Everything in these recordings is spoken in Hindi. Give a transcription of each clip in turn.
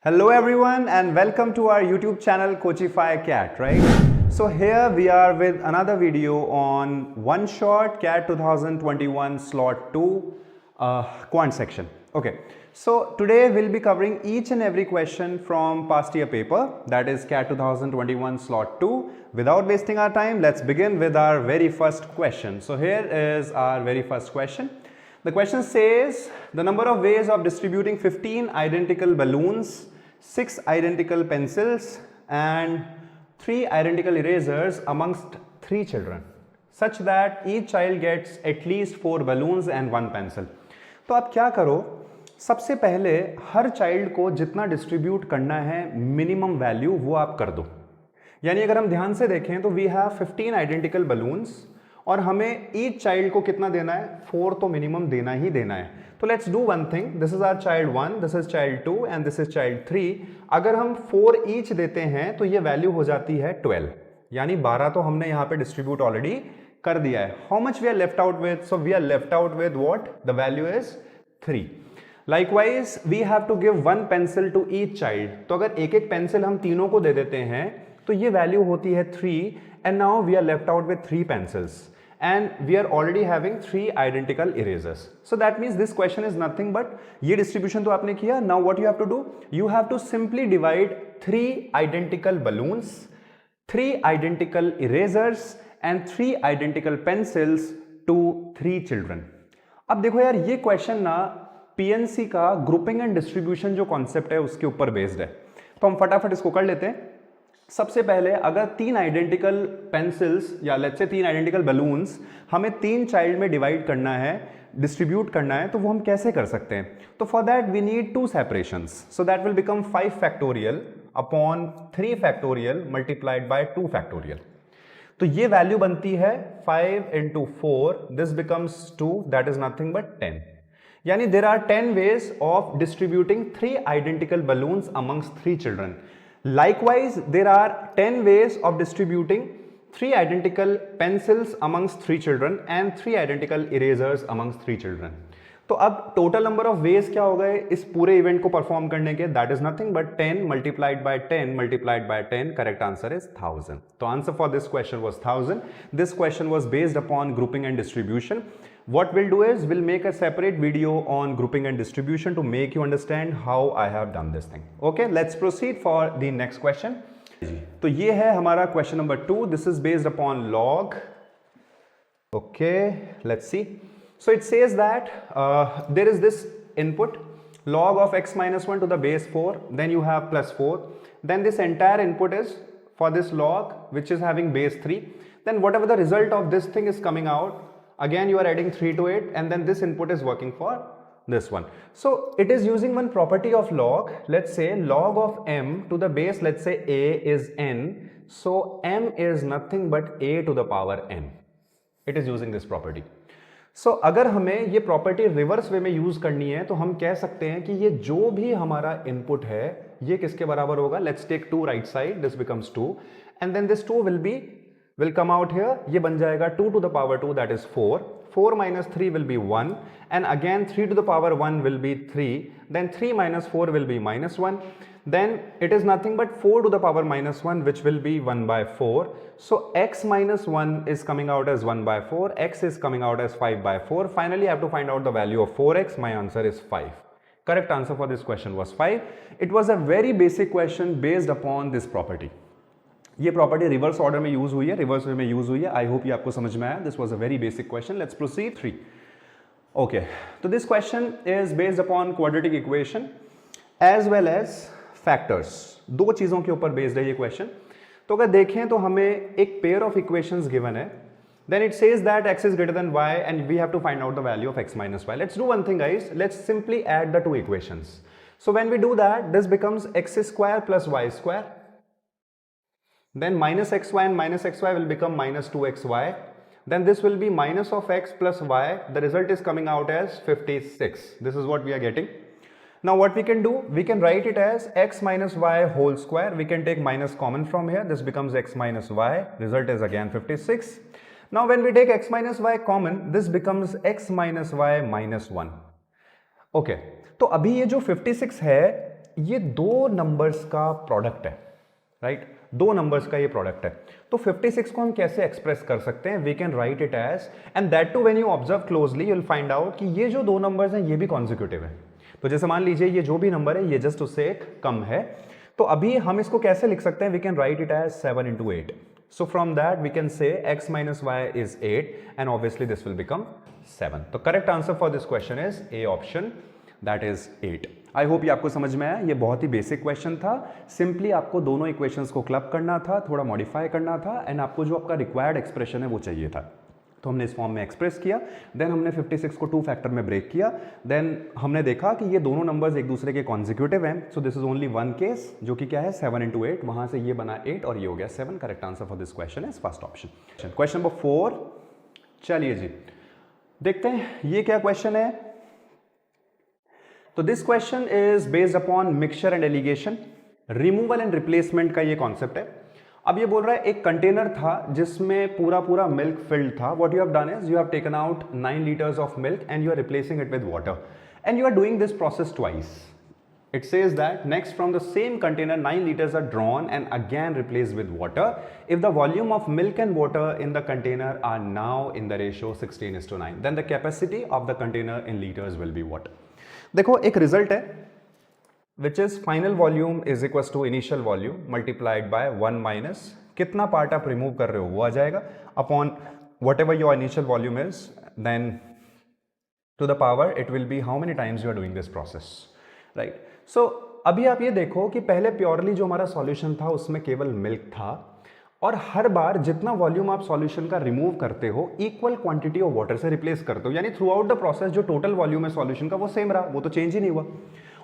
Hello everyone and welcome to our YouTube channel Coachify Cat, right? So here we are with another video on One Shot Cat 2021 Slot 2 Quant section. Okay, so today we'll be covering each and every question from past year paper, that is Cat 2021 Slot 2. Without wasting our time, let's begin with our very first question. So here is our very first question. The question says the number of ways of distributing 15 identical balloons, 6 identical pencils and 3 identical erasers amongst 3 children such that each child gets at least 4 balloons and 1 pencil. तो आप क्या करो, सबसे पहले हर चाइल्ड को जितना डिस्ट्रीब्यूट करना है मिनिमम वैल्यू वो आप कर दो. यानी अगर हम ध्यान से देखें तो वी हैव 15 आइडेंटिकल बलून्स और हमें ईच चाइल्ड को कितना देना है, 4 तो मिनिमम देना ही देना है. तो let's do one thing, this is our child 1, this is child 2 and this is child 3. अगर हम 4 ईच देते हैं तो ये वैल्यू हो जाती है 12, यानी 12 तो हमने यहाँ पे डिस्ट्रीब्यूट ऑलरेडी कर दिया है. How much we are left out with? So we are left out with what? The value is 3. Likewise we have to give 1 pencil to each child. तो अगर एक एक पेंसिल हम तीनों को दे देते हैं तो ये वैल्यू होती है 3 and now we are left out with 3 pencils. And we are already having 3 identical erasers. So that means this question is nothing but ये distribution तो आपने किया. Now what you have to do? You have to simply divide 3 identical balloons, 3 identical erasers and 3 identical pencils to 3 children. अब देखो यार, ये क्वेश्चन ना PNC का ग्रुपिंग एंड डिस्ट्रीब्यूशन जो कॉन्सेप्ट है उसके ऊपर बेस्ड है. तो हम फटाफट इसको कर लेते हैं. सबसे पहले अगर 3 आइडेंटिकल पेंसिल्स या लेट्स से 3 आइडेंटिकल बलून्स हमें 3 चाइल्ड में डिवाइड करना है, डिस्ट्रीब्यूट करना है, तो वो हम कैसे कर सकते हैं? तो for that we need 2 separations. So that will become 5 factorial upon 3 factorial multiplied by 2 factorial. तो ये वैल्यू बनती है 5 into 4, this becomes 2, that is nothing but 10. यानी there are 10 ways of distributing 3 identical balloons amongst 3 children. Likewise, there are 10 ways of distributing 3 identical pencils amongst 3 children and 3 identical erasers amongst 3 children. तो अब टोटल नंबर ऑफ वेज क्या हो गए इस पूरे इवेंट को परफॉर्म करने के? That is nothing but 10 multiplied by 10 multiplied by 10. Correct answer is 1000. तो answer for this question was 1000. This question was based upon grouping and distribution. What we'll do is we'll make a separate video on grouping and distribution to make you understand how I have done this thing. Okay, let's proceed for the next question. तो ये है हमारा question number 2. This is based upon log. Okay, let's see. So it says that there is this input log of x minus 1 to the base 4. Then you have plus 4. Then this entire input is for this log which is having base 3. Then whatever the result of this thing is coming out, again you are adding 3 to it and then this input is working for this one. So it is using one property of log. Let's say log of m to the base, let's say a is n, so m is nothing but a to the power n. It is using this property. So अगर हमें ये प्रॉपर्टी रिवर्स वे में यूज करनी है तो हम कह सकते हैं कि ये जो भी हमारा इनपुट है ये किसके बराबर होगा? Let's take 2 right side, this becomes 2 and then this 2 will come out here. ये बन जाएगा 2 to the power 2, that is 4. 4 minus 3 will be 1 and again 3 to the power 1 will be 3. Then 3 minus 4 will be minus 1. Then it is nothing but 4 to the power minus 1 which will be 1 by 4. So x minus 1 is coming out as 1 by 4. X is coming out as 5 by 4. Finally I have to find out the value of 4x. My answer is 5. Correct answer for this question was 5. It was a very basic question based upon this property. ये प्रॉपर्टी रिवर्स ऑर्डर में यूज हुई है, रिवर्स वे में यूज हुई है. आई होप ये आपको समझ में आया. This was a very basic question. Let's proceed 3. Okay, तो this question is based upon quadratic equation as well as factors. 2 चीजों के ऊपर बेस्ड है ये क्वेश्चन. तो अगर देखें तो हमें एक पेयर ऑफ इक्वेशंस गिवन है. Then it says that x is greater than y and we have to find out the value of x minus y. Let's do one thing guys, let's simply add the 2 equations. So when we do that, this becomes x square plus y square. Then minus xy and minus xy will become minus 2xy. Then this will be minus of x plus y. The result is coming out as 56. This is what we are getting. Now what we can do? We can write it as x minus y whole square. We can take minus common from here. This becomes x minus y. Result is again 56. Now when we take x minus y common, this becomes x minus y minus 1. Okay. तो अभी ये जो 56 है ये दो नंबर्स का प्रोडक्ट है, राइट, दो नंबर्स का ये प्रोडक्ट है। तो 56 को हम कैसे एक्सप्रेस कर सकते हैं? We can write it as, and that too when you observe closely you will find out कि ये जो दो नंबर्स हैं ये भी कॉन्जिक्यूटिव है। तो जैसे मान लीजिए ये जो भी नंबर है ये जस्ट उससे एक कम है, तो अभी हम इसको कैसे लिख सकते हैं? We can write it as 7 into 8. So from that we can say x minus y is 8 and obviously this will become 7. The correct answer for this question is A option, that is 8. I hope ये आपको समझ में आया। ये बहुत ही बेसिक क्वेश्चन था, सिंपली आपको दोनों इक्वेशंस को क्लब करना था, थोड़ा मॉडिफाई करना था, एंड आपको जो आपका रिक्वायर्ड एक्सप्रेशन है वो चाहिए था। तो हमने इस फॉर्म में एक्सप्रेस किया, देन हमने 56 को 2 फैक्टर में ब्रेक किया, देन हमने देखा कि ये दोनों नंबर्स एक दूसरे के कॉन्जिक्यूटिव हैं। So this is only one case, जो कि क्या है 7 into 8, वहां से ये बना 8 और ये हो गया 7। Correct answer for this question is first option. Question number 4, चलिए जी देखते हैं ये क्या क्वेश्चन है। तो this question is based upon mixture and allegation, removal and replacement का ये कॉन्सेप्ट है। अब ये बोल रहा है एक कंटेनर था जिसमें पूरा मिल्क फिल्ड था। What you have done is you have taken out 9 liters of milk and you are replacing it with water and you are doing this process twice. It says that next from the same container 9 liters are drawn and again replaced with water. If the volume of milk and water in the container are now in the ratio 16:9, then the capacity of the container in liters will be what? देखो एक रिजल्ट है which is final volume is equals to initial volume multiplied by 1 minus कितना पार्ट आप रिमूव कर रहे हो वो आ जाएगा upon whatever your initial volume is, then to the power it will be how many times you are doing this process, right? सो अभी आप ये देखो कि पहले प्योरली जो हमारा सॉल्यूशन था उसमें केवल मिल्क था, और हर बार जितना वॉल्यूम आप सॉल्यूशन का रिमूव करते हो इक्वल क्वांटिटी ऑफ वाटर से रिप्लेस करते हो, यानी थ्रू आउट द प्रोसेस जो टोटल वॉल्यूम है सॉल्यूशन का वो सेम रहा, वो तो चेंज ही नहीं हुआ।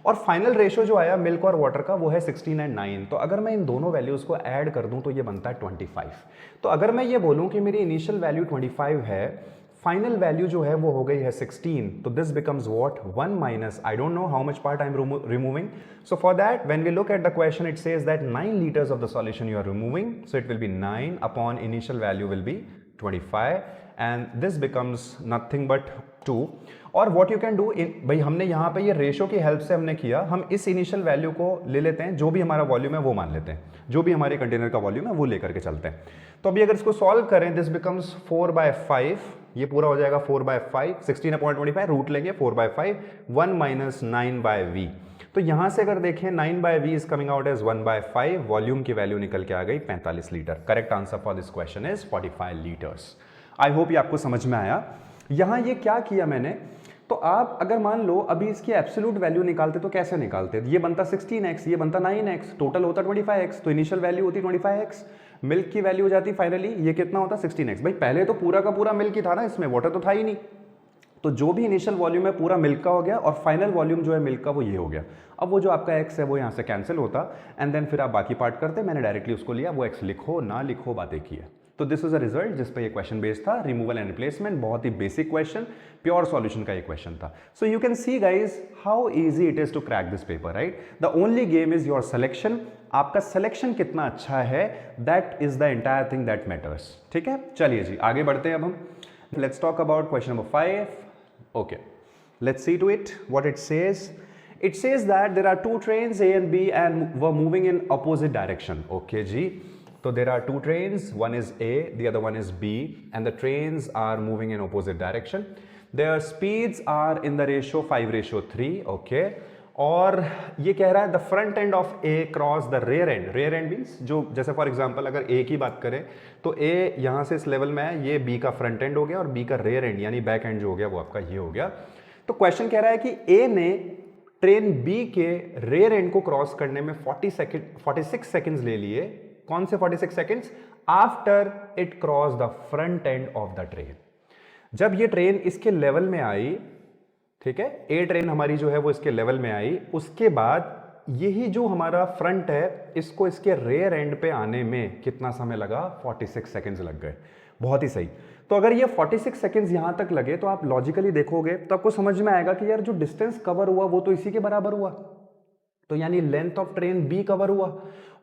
और फाइनल रेशियो जो आया मिल्क और वाटर का वो है 16 and 9। तो अगर मैं इन दोनों वैल्यूज को ऐड कर दूं तो ये बनता है 25। तो अगर मैं ये बोलूं कि मेरी इनिशियल वैल्यू 25 है, फाइनल वैल्यू जो है वो हो गई है 16, तो this becomes what 1 minus I don't know how much part I am removing. So for that when we look at the question it says that 9 liters of the solution you are removing, so it will be 9 upon initial value will be 25 and this becomes nothing but 2। और व्हाट यू कैन डू, भाई हमने यहाँ पे ये रेशो की हेल्प से हमने किया, हम इस इनिशियल वैल्यू को ले लेते हैं, जो भी हमारा वॉल्यूम है वो मान लेते हैं, जो भी हमारे कंटेनर का वॉल्यूम है वो लेकर के चलते हैं। तो अभी अगर इसको सॉल्व करें दिस बिकम्स 4/5, ये पूरा हो जाएगा 4/5, 16/25 रूट लेंगे 4/5, 1 minus 9/v। तो यहां से अगर देखें 9/v is coming out as 1/5, volume की वैल्यू निकल के आ गई 45 litre. Correct answer for this question is 45 liters। I hope ये आपको समझ में आया। यहां ये क्या किया मैंने, तो आप अगर मान लो अभी इसकी एब्सोल्यूट वैल्यू निकालते तो कैसे निकालते, ये बनता 16x, ये बनता 9x, टोटल होता 25x, तो इनिशियल वैल्यू होती 25x, मिल्क की वैल्यू हो जाती फाइनली ये कितना होता 16x। भाई पहले तो पूरा का पूरा मिल्क ही था ना, इसमें वाटर तो था ही नहीं, तो जो भी इनिशियल वॉल्यूम है पूरा मिल्क का हो गया, और फाइनल वॉल्यूम जो है मिल्क का वो ये हो गया। अब वो जो आपका x है वो यहाँ से कैंसिल होता, एंड देन फिर आप बाकी पार्ट करते, मैंने डायरेक्टली उसको लिया, वो x लिखो ना लिखो बात एक ही है। तो दिस इज अ रिजल्ट जिस पे ये क्वेश्चन बेस्ड था, रिमूवल एंड रिप्लेसमेंट, बहुत ही बेसिक क्वेश्चन, प्योर सॉल्यूशन का ये क्वेश्चन था। So you can see guys how easy it is to crack this paper, right? The only game is your selection, आपका सिलेक्शन कितना अच्छा है, that is the entire thing that matters. ठीक है, चलिए जी आगे बढ़ते हैं अब हम। Let's talk about question number 5। Okay, let's see to it what it says. It says that there are two trains A and B and were moving in opposite direction. Okay जी, so there are two trains, one is A, the other one is B, and the trains are moving in opposite direction. Their speeds are in the ratio 5:3. Okay, और ये कह रहा है the front end of A cross the rear end. Rear end means जो जैसे फॉर एग्जाम्पल अगर A की बात करें तो A यहाँ से इस लेवल में है, ये B का फ्रंट एंड हो गया, और B का rear end यानी बैक एंड जो हो गया वो आपका ये हो गया। तो क्वेश्चन कह रहा है कि A ने ट्रेन B के रेयर एंड को क्रॉस करने में 46 सेकेंड्स ले लिए। कौन से 46 seconds? After it cross the front end of the train. जब ये ट्रेन इसके लेवल में आई, ठीक है, ए ट्रेन हमारी जो है वो इसके लेवल में आई, उसके बाद यही जो हमारा फ्रंट है इसको इसके रेयर एंड पे आने में कितना समय लगा? 46 सेकेंड्स लग गए। बहुत ही सही। तो अगर ये 46 सेकेंड्स यहां तक लगे तो आप लॉजिकली देखोगे तो आपको समझ में आएगा कि यार जो डिस्टेंस कवर हुआ वो तो इसी के बराबर हुआ। तो यानी length of train b cover हुआ,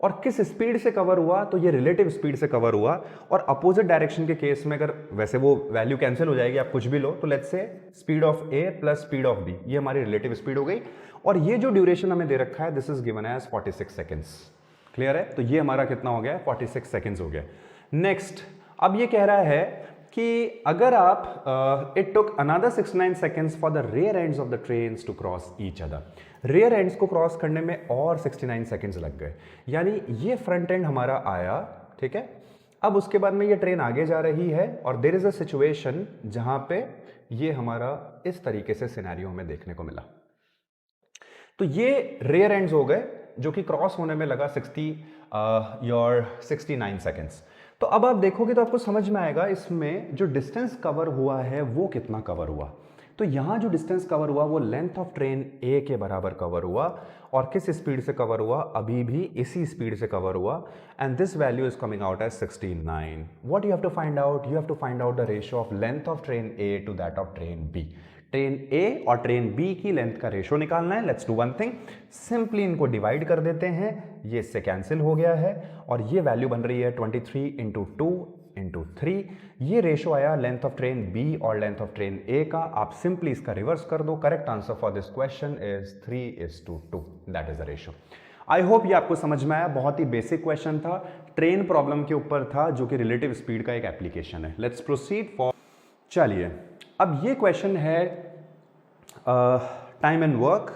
और किस स्पीड से कवर हुआ, तो ये रिलेटिव स्पीड से कवर हुआ। और अपोजिट डायरेक्शन के केस में अगर वैसे वो वैल्यू कैंसिल हो जाएगी, आप कुछ भी लो, तो let's say speed of a plus speed of b, ये हमारी रिलेटिव स्पीड हो गई। और ये जो ड्यूरेशन हमें दे रखा है, this is given as 46 seconds. Clear है? तो ये हमारा कितना हो गया? 46 सेकेंड्स हो गया। नेक्स्ट, अब ये कह रहा है कि अगर आप it took another 69 seconds for the rear ends of the trains to cross each other, rear ends को क्रॉस करने में और 69 सेकेंड्स लग गए, यानी ये फ्रंट एंड हमारा आया, ठीक है। अब उसके बाद में ये ट्रेन आगे जा रही है और देयर इज अ सिचुएशन जहां पे ये हमारा इस तरीके से सिनेरियो हमें देखने को मिला। तो ये रेयर एंड्स हो गए जो कि क्रॉस होने में लगा 69 सेकेंड्स। तो अब आप देखोगे तो आपको समझ में आएगा इसमें जो डिस्टेंस कवर हुआ है वो कितना कवर हुआ। तो यहां जो डिस्टेंस कवर हुआ वो लेंथ ऑफ ट्रेन ए के बराबर कवर हुआ, और किस स्पीड से कवर हुआ? अभी भी इसी स्पीड से कवर हुआ, and this value is coming out as 69। What you have to find out? You have to find out the ratio of length of train A to that of train B. Train A और ट्रेन बी की लेंथ का रेशो निकालना है। Let's do one thing, simply इनको डिवाइड कर देते हैं, ये इससे कैंसिल हो गया है, और ये वैल्यू बन रही है 23 इंटू 2 इंटू 3। ये रेशो आया लेंथ ऑफ ट्रेन बी और लेंथ ऑफ ट्रेन ए का। आप सिंपली इसका रिवर्स कर दो। Correct answer for this question is 3:2, that is the ratio. I hope ये आपको समझ में आया। बहुत ही बेसिक क्वेश्चन था, ट्रेन प्रॉब्लम के ऊपर था, जो कि रिलेटिव स्पीड का एक एप्लीकेशन है। लेट्स प्रोसीड फॉर, चलिए अब ये क्वेश्चन है टाइम एंड वर्क।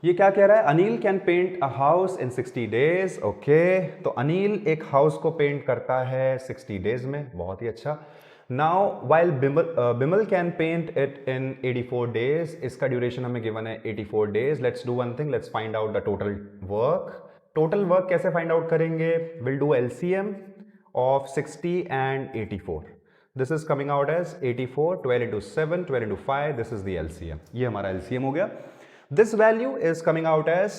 ये क्या कह रहा है? Anil can paint a house in 60 days. Okay, तो अनिल एक हाउस को पेंट करता है 60 डेज में, बहुत ही अच्छा। Now while Bimal can paint it in 84 days, इसका ड्यूरेशन हमें गिवन है 84 days. Let's do one thing, let's find out the total work. Total work कैसे फाइंड आउट करेंगे? Will do LCM of 60 and 84। This is coming out as 84, 12 into 7, 12 into 5, this is the LCM. ये हमारा LCM हो गया। This value is coming out as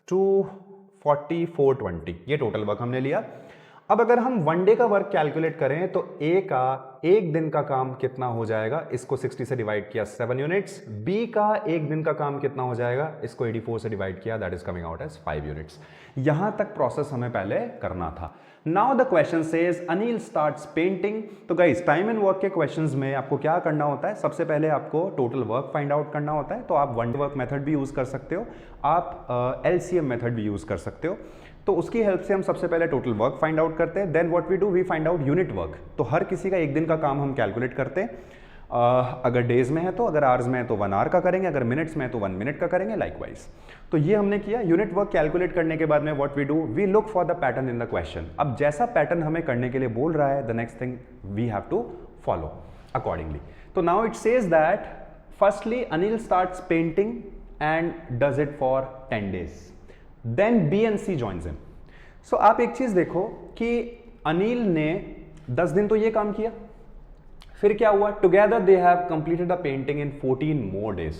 24420, ये टोटल वर्क हमने लिया। अब अगर हम वन डे का वर्क कैलकुलेट करें तो A का एक दिन का काम कितना हो जाएगा? इसको 60 से डिवाइड किया 7 यूनिट्स। B का एक दिन का काम कितना हो जाएगा? इसको 84 से डिवाइड किया, that is coming out as 5 units. यहां तक प्रोसेस हमें पहले करना था। Now the question says Anil starts painting. तो गाइस, टाइम एंड वर्क के क्वेश्चंस में आपको क्या करना होता है? सबसे पहले आपको टोटल वर्क फाइंड आउट करना होता है। तो आप वन डे वर्क मेथड भी यूज कर सकते हो, आप एलसीएम मेथड भी यूज कर सकते हो। तो उसकी हेल्प से हम सबसे पहले टोटल वर्क फाइंड आउट करते हैं। Then what we do, we find out unit work. तो हर किसी का एक दिन का काम हम कैलकुलेट करते हैं। अगर डेज में है तो, अगर आवर्स में है तो 1 आवर का करेंगे, अगर मिनट्स में है तो 1 मिनट का करेंगे, लाइकवाइज। तो ये हमने किया। यूनिट वर्क कैलकुलेट करने के बाद में what we do, we look for the pattern in the question. अब जैसा पैटर्न हमें करने के लिए बोल रहा है, the next thing we have to follow accordingly. तो now it says that firstly Anil starts painting and does it for 10 days, then B and C joins him. So आप एक चीज देखो कि अनिल ने 10 दिन तो ये काम किया, फिर क्या हुआ? Together they have completed the painting in 14 more days,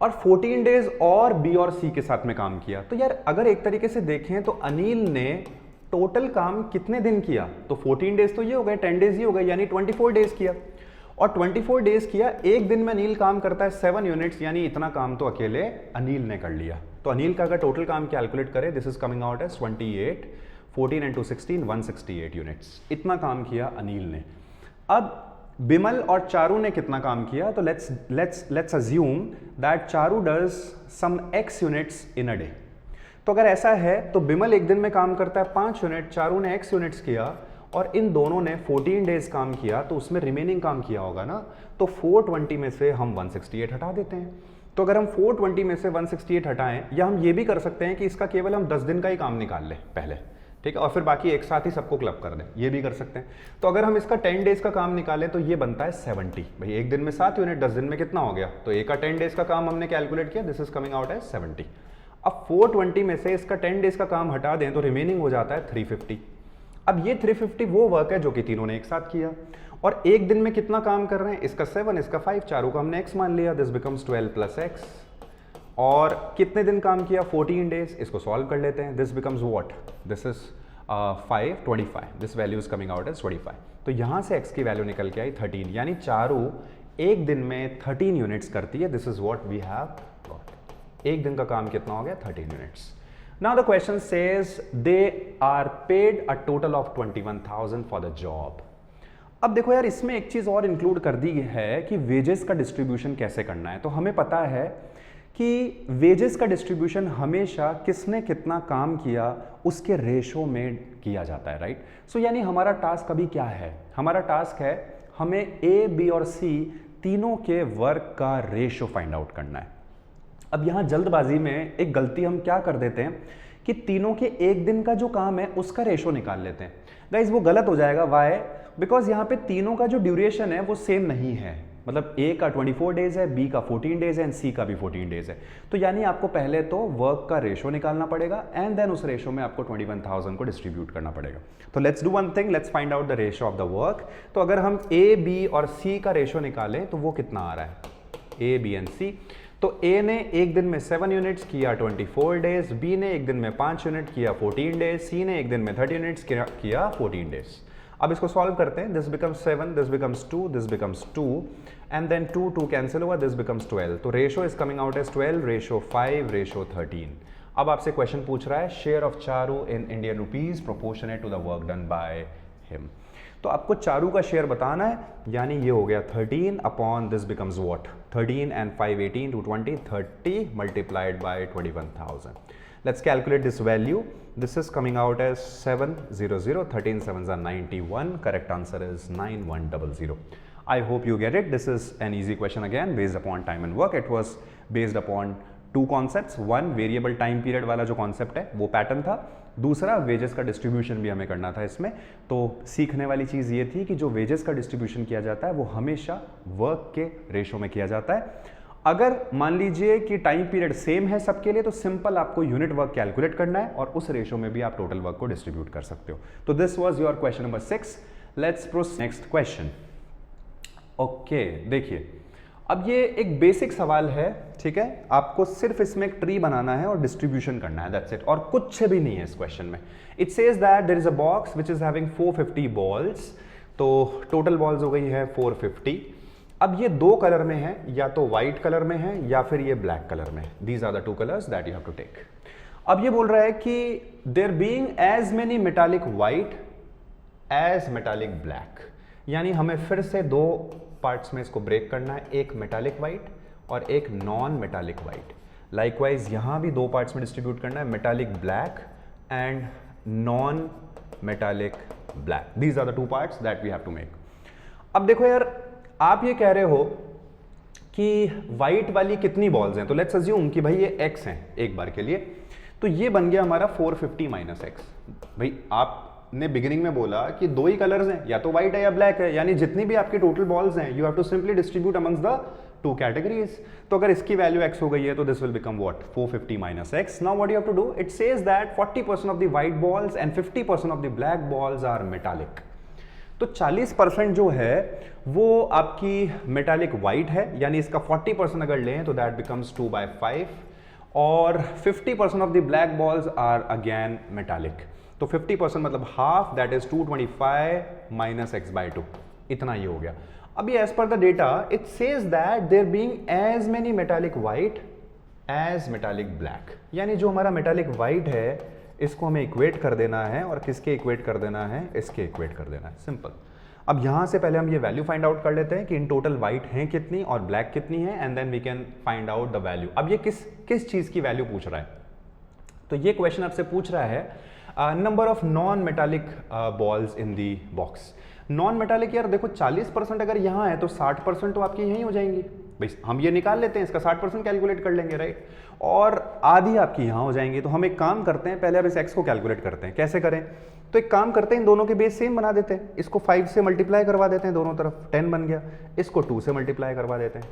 और 14 डेज और बी और सी के साथ में काम किया। तो यार अगर एक तरीके से देखें तो अनिल ने टोटल काम कितने दिन किया? तो 14 डेज तो ये हो गए, 10 डेज ये हो गए, यानी 24 डेज किया। और 24 डेज किया, एक दिन में अनिल काम करता है 7 यूनिट्स, यानी इतना काम तो अकेले अनिल ने कर लिया। तो अनिल का अगर टोटल काम कैलकुलेट करें, this is coming out as 28, 14 into 16, 168 units. इतना काम किया अनिल ने। अब बिमल और चारू ने कितना काम किया? तो let's assume that Charu does some x units in a day. तो अगर ऐसा है तो बिमल एक दिन में काम करता है 5 यूनिट, चारू ने x यूनिट्स किया, और इन दोनों ने 14 डेज काम किया, तो उसमें रिमेनिंग काम किया होगा ना। तो 420 में से हम 168 हटा देते हैं। तो अगर हम 420 में से 168 हटाएं, या हम ये भी कर सकते हैं कि इसका केवल हम 10 दिन का ही काम निकाल लें पहले, ठीक है, और फिर बाकी एक साथ ही सबको क्लब कर दें, ये भी कर सकते हैं। तो अगर हम इसका 10 डेज का काम निकालें तो ये बनता है 70। भाई एक दिन में 7 यूनिट, 10 दिन में कितना हो गया? तो एक का 10 डेज का काम हमने कैलकुलेट किया, this is coming out as 70। अब 420 में से इसका 10 डेज का काम हटा दें तो रिमेनिंग हो जाता है 350। अब ये 350 वो वर्क है जो कि तीनों ने एक साथ किया, और एक दिन में कितना काम कर रहे हैं? इसका 7, इसका 5, चारों को हमने x मान लिया, दिस बिकम्स 12 प्लस x। और कितने दिन काम किया? 14 डेज। इसको सॉल्व कर लेते हैं, this becomes what? This is 525, this value is coming out as 25। तो यहां से x की वैल्यू निकल के आई 13, यानी चारू एक दिन में 13 यूनिट्स करती है। This is what we have got. एक दिन का काम कितना हो गया 13 units. Now the question says they are paid a total of 21,000 for the job. अब देखो यार, इसमें एक चीज और इंक्लूड कर दी है कि वेजेस का डिस्ट्रीब्यूशन कैसे करना है. तो हमें पता है कि वेजेस का डिस्ट्रीब्यूशन हमेशा किसने कितना काम किया उसके रेशो में किया जाता है, राइट. सो यानी हमारा टास्क अभी क्या है, हमारा टास्क है हमें ए, बी और सी तीनों के वर्क का रेशो फाइंड आउट करना है. अब यहां जल्दबाजी में एक गलती हम क्या कर देते हैं कि तीनों के एक दिन का जो काम है उसका रेशो निकाल लेते हैं. गाइस वो गलत हो जाएगा. वाई? बिकॉज यहाँ पे तीनों का जो ड्यूरेशन है वो सेम नहीं है. मतलब ए का 24 डेज है, बी का 14 डेज है एंड सी का भी 14 डेज है. तो यानी आपको पहले तो वर्क का रेशो निकालना पड़ेगा एंड देन उस रेशो में आपको 21,000 को डिस्ट्रीब्यूट करना पड़ेगा. तो let's do one thing, let's find out the ratio of the work. तो अगर हम ए, बी और सी का रेशो निकालें तो वो कितना आ रहा है, ए, बी एंड सी. तो ए ने एक दिन में 7 यूनिट्स किया 24 डेज, बी ने एक दिन में 5 यूनिट किया 14 डेज, सी ने एक दिन में 30 यूनिट्स किया 14 डेज. अब इसको सॉल्व करते हैं. This becomes 7, this becomes 2, this becomes 2 and then 2 cancel हुआ, दिस बिकम्स 12. तो ratio is coming out as 12, ratio 5, ratio 13. अब आपसे क्वेश्चन पूछ रहा है share of Charu in Indian rupees proportionate to the work done by him. तो आपको चारू का शेयर बताना है, यानी ये हो गया 13 upon this becomes what, 13 and 5 18 to 20, 30 multiplied by 21,000. Let's calculate this value. This is coming out as 700. 13 sevens are 91. Correct answer is 9100. I hope you get it. This is an easy question again based upon time and work. It was based upon two concepts. One, variable time period वाला जो concept है वो pattern था. दूसरा, wages का distribution भी हमें करना था इसमें. तो सीखने वाली चीज़ ये थी कि जो wages का distribution किया जाता है वो हमेशा work के ratio में किया जाता है. अगर मान लीजिए कि टाइम पीरियड सेम है सबके लिए तो सिंपल आपको यूनिट वर्क कैलकुलेट करना है और उस रेशो में भी आप टोटल वर्क को डिस्ट्रीब्यूट कर सकते हो. तो this was your question number 6. Let's proceed next question. Okay, देखिए अब ये एक बेसिक सवाल है, ठीक है. आपको सिर्फ इसमें एक ट्री बनाना है और डिस्ट्रीब्यूशन करना है, दैट्स इट. और कुछ भी नहीं है इस क्वेश्चन में. It says that there is a box which is having 450 balls. तो टोटल बॉल्स हो गई है 450. अब ये दो कलर में है, या तो व्हाइट कलर में है या फिर ये ब्लैक कलर में. These are the two colours that you have to take. अब ये बोल रहा है कि there being as many metallic white as metallic black, यानी हमें फिर से दो पार्ट्स में इसको ब्रेक करना है, एक मेटालिक व्हाइट और एक नॉन मेटालिक व्हाइट. लाइकवाइज यहां भी दो पार्ट्स में डिस्ट्रीब्यूट करना है, metallic black and non metallic black. These are the two parts that we have to make. अब देखो यार, आप ये कह रहे हो कि व्हाइट वाली कितनी बॉल्स हैं, तो लेट्स अज्यूम कि भाई ये x हैं एक बार के लिए. तो ये बन गया हमारा 450 माइनस x. भाई आपने बिगिनिंग में बोला कि दो ही कलर्स हैं, या तो व्हाइट है या ब्लैक है, यानी जितनी भी आपकी टोटल बॉल्स हैं you have to simply distribute amongst the two categories. तो अगर इसकी वैल्यू x हो गई है तो this will become what, 450 minus x. Now what you have to do, it says that 40% of the white balls and 50% of the black balls are metallic. तो 40% जो है वो आपकी मेटालिक व्हाइट है, यानी इसका 40% अगर लें तो दैट बिकम्स 2/5 और 50% of the black balls are again metallic. तो 50% मतलब half, that is 225 minus x/2. इतना ही हो गया. अभी as per the data it says that there being as many metallic white as metallic black, यानी जो हमारा मेटालिक व्हाइट है इसको हमें इक्वेट कर देना है और किसके इक्वेट कर देना है, इसके इक्वेट कर देना है. सिंपल. अब यहां से पहले हम ये वैल्यू फाइंड आउट कर लेते हैं कि इन टोटल व्हाइट हैं कितनी और ब्लैक कितनी है, and then we can find out the value. अब ये किस चीज की वैल्यू पूछ रहा है, तो ये क्वेश्चन आपसे पूछ रहा है number of non metallic balls in the box. Non metallic यार देखो 40% अगर यहाँ है तो 60% तो आपकी यहीं हो जाएंगी. भाई हम ये निकाल लेते हैं, इसका 60% कैलकुलेट कर लेंगे, राइट. और आधी आपकी यहाँ हो जाएंगी. तो हम एक काम करते हैं, पहले अब इस x को कैलकुलेट करते हैं. कैसे करें, तो एक काम करते हैं, इन दोनों के बेस सेम बना देते हैं. इसको 5 से मल्टीप्लाई करवा देते हैं दोनों तरफ, 10 बन गया. इसको 2 से मल्टीप्लाई करवा देते हैं.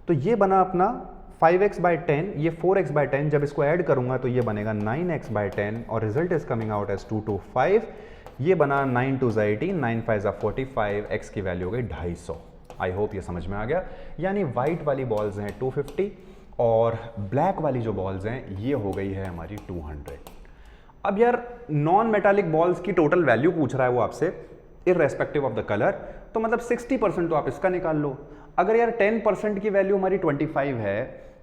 तो ये बना अपना 5x/10, ये 4x/10. जब इसको ऐड करूंगा तो ये बनेगा 9x/10 और result is coming out as 225. ये बना 9 2 18, 9 5 45, x की वैल्यू हो गई 250. आई होप ये समझ में आ गया. यानी व्हाइट वाली बॉल्स हैं 250 और ब्लैक वाली जो बॉल्स हैं ये हो गई है हमारी 200. अब यार नॉन मेटालिक बॉल्स की टोटल वैल्यू पूछ रहा है वो आपसे, इररेस्पेक्टिव ऑफ द कलर. तो मतलब 60% तो आप इसका निकाल लो. अगर यार 10% की वैल्यू हमारी 25 है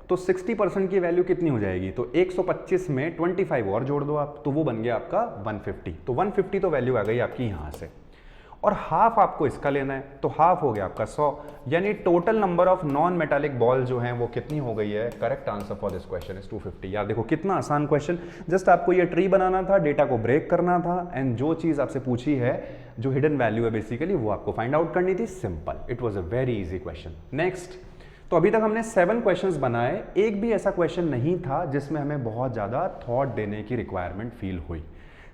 तो 60% की वैल्यू कितनी हो जाएगी, तो 125 में 25 और जोड़ दो आप, तो वो बन गया आपका 150। तो 150 तो वैल्यू आ गई आपकी यहां से, और हाफ आपको इसका लेना है, तो हाफ हो गया आपका 100, यानी total number of non metallic ball जो हैं वो कितनी हो गई है। Correct answer for this question is 250। यार देखो कितना आसान क्वेश्चन, जस्ट आपको ये ट्री बनाना था, डेटा को ब्रेक करना था, एंड जो चीज आपसे पूछी है, जो हिडन वैल्यू है बेसिकली, वो आपको फाइंड आउट करनी थी। Simple, it was a very easy question. Next, तो अभी तक हमने 7 क्वेश्चंस बनाए, एक भी ऐसा क्वेश्चन नहीं था जिसमें हमें बहुत ज़्यादा थॉट देने की रिक्वायरमेंट फील हुई।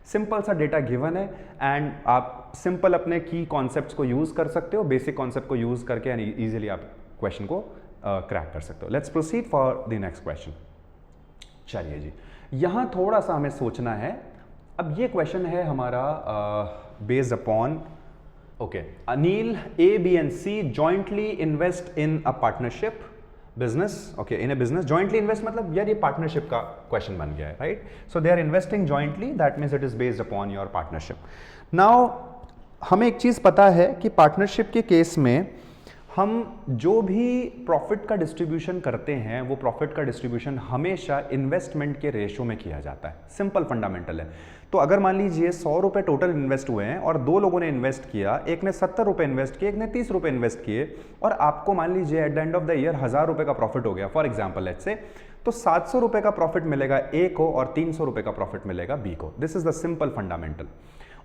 सिंपल सा डेटा गिवन है, एंड आप सिंपल अपने की कॉन्सेप्ट्स को यूज़ कर सकते हो, बेसिक कॉन्सेप्ट को यूज़ करके एंड ईजिली आप क्वेश्चन को क्रैक कर सकते हो। Let's proceed for the next question. चलिए जी, यहाँ थोड़ा सा हमें सोचना है। अब ये क्वेश्चन है हमारा based upon, okay, Anil, A, B and C jointly invest in a partnership business, okay, in a business, jointly invest मतलब यार ये partnership का question बन गया है, right? So they are investing jointly, that means it is based upon your partnership. Now हमें एक चीज़ पता है कि partnership के केस में हम जो भी प्रॉफिट का डिस्ट्रीब्यूशन करते हैं, वो प्रॉफिट का डिस्ट्रीब्यूशन हमेशा इन्वेस्टमेंट के रेशो में किया जाता है। सिंपल फंडामेंटल है। तो अगर मान लीजिए 100 रुपये टोटल इन्वेस्ट हुए हैं और 2 लोगों ने इन्वेस्ट किया, एक ने 70 रुपये इन्वेस्ट किए, एक ने 30 रुपये इन्वेस्ट किए, और आपको मान लीजिए at the end of the year 1000 रुपये का प्रॉफिट हो गया फॉर एग्जाम्पल लेट्स से, तो 700 रुपये का प्रॉफिट मिलेगा ए को और 300 रुपये का प्रॉफिट मिलेगा बी को। This is the simple fundamental.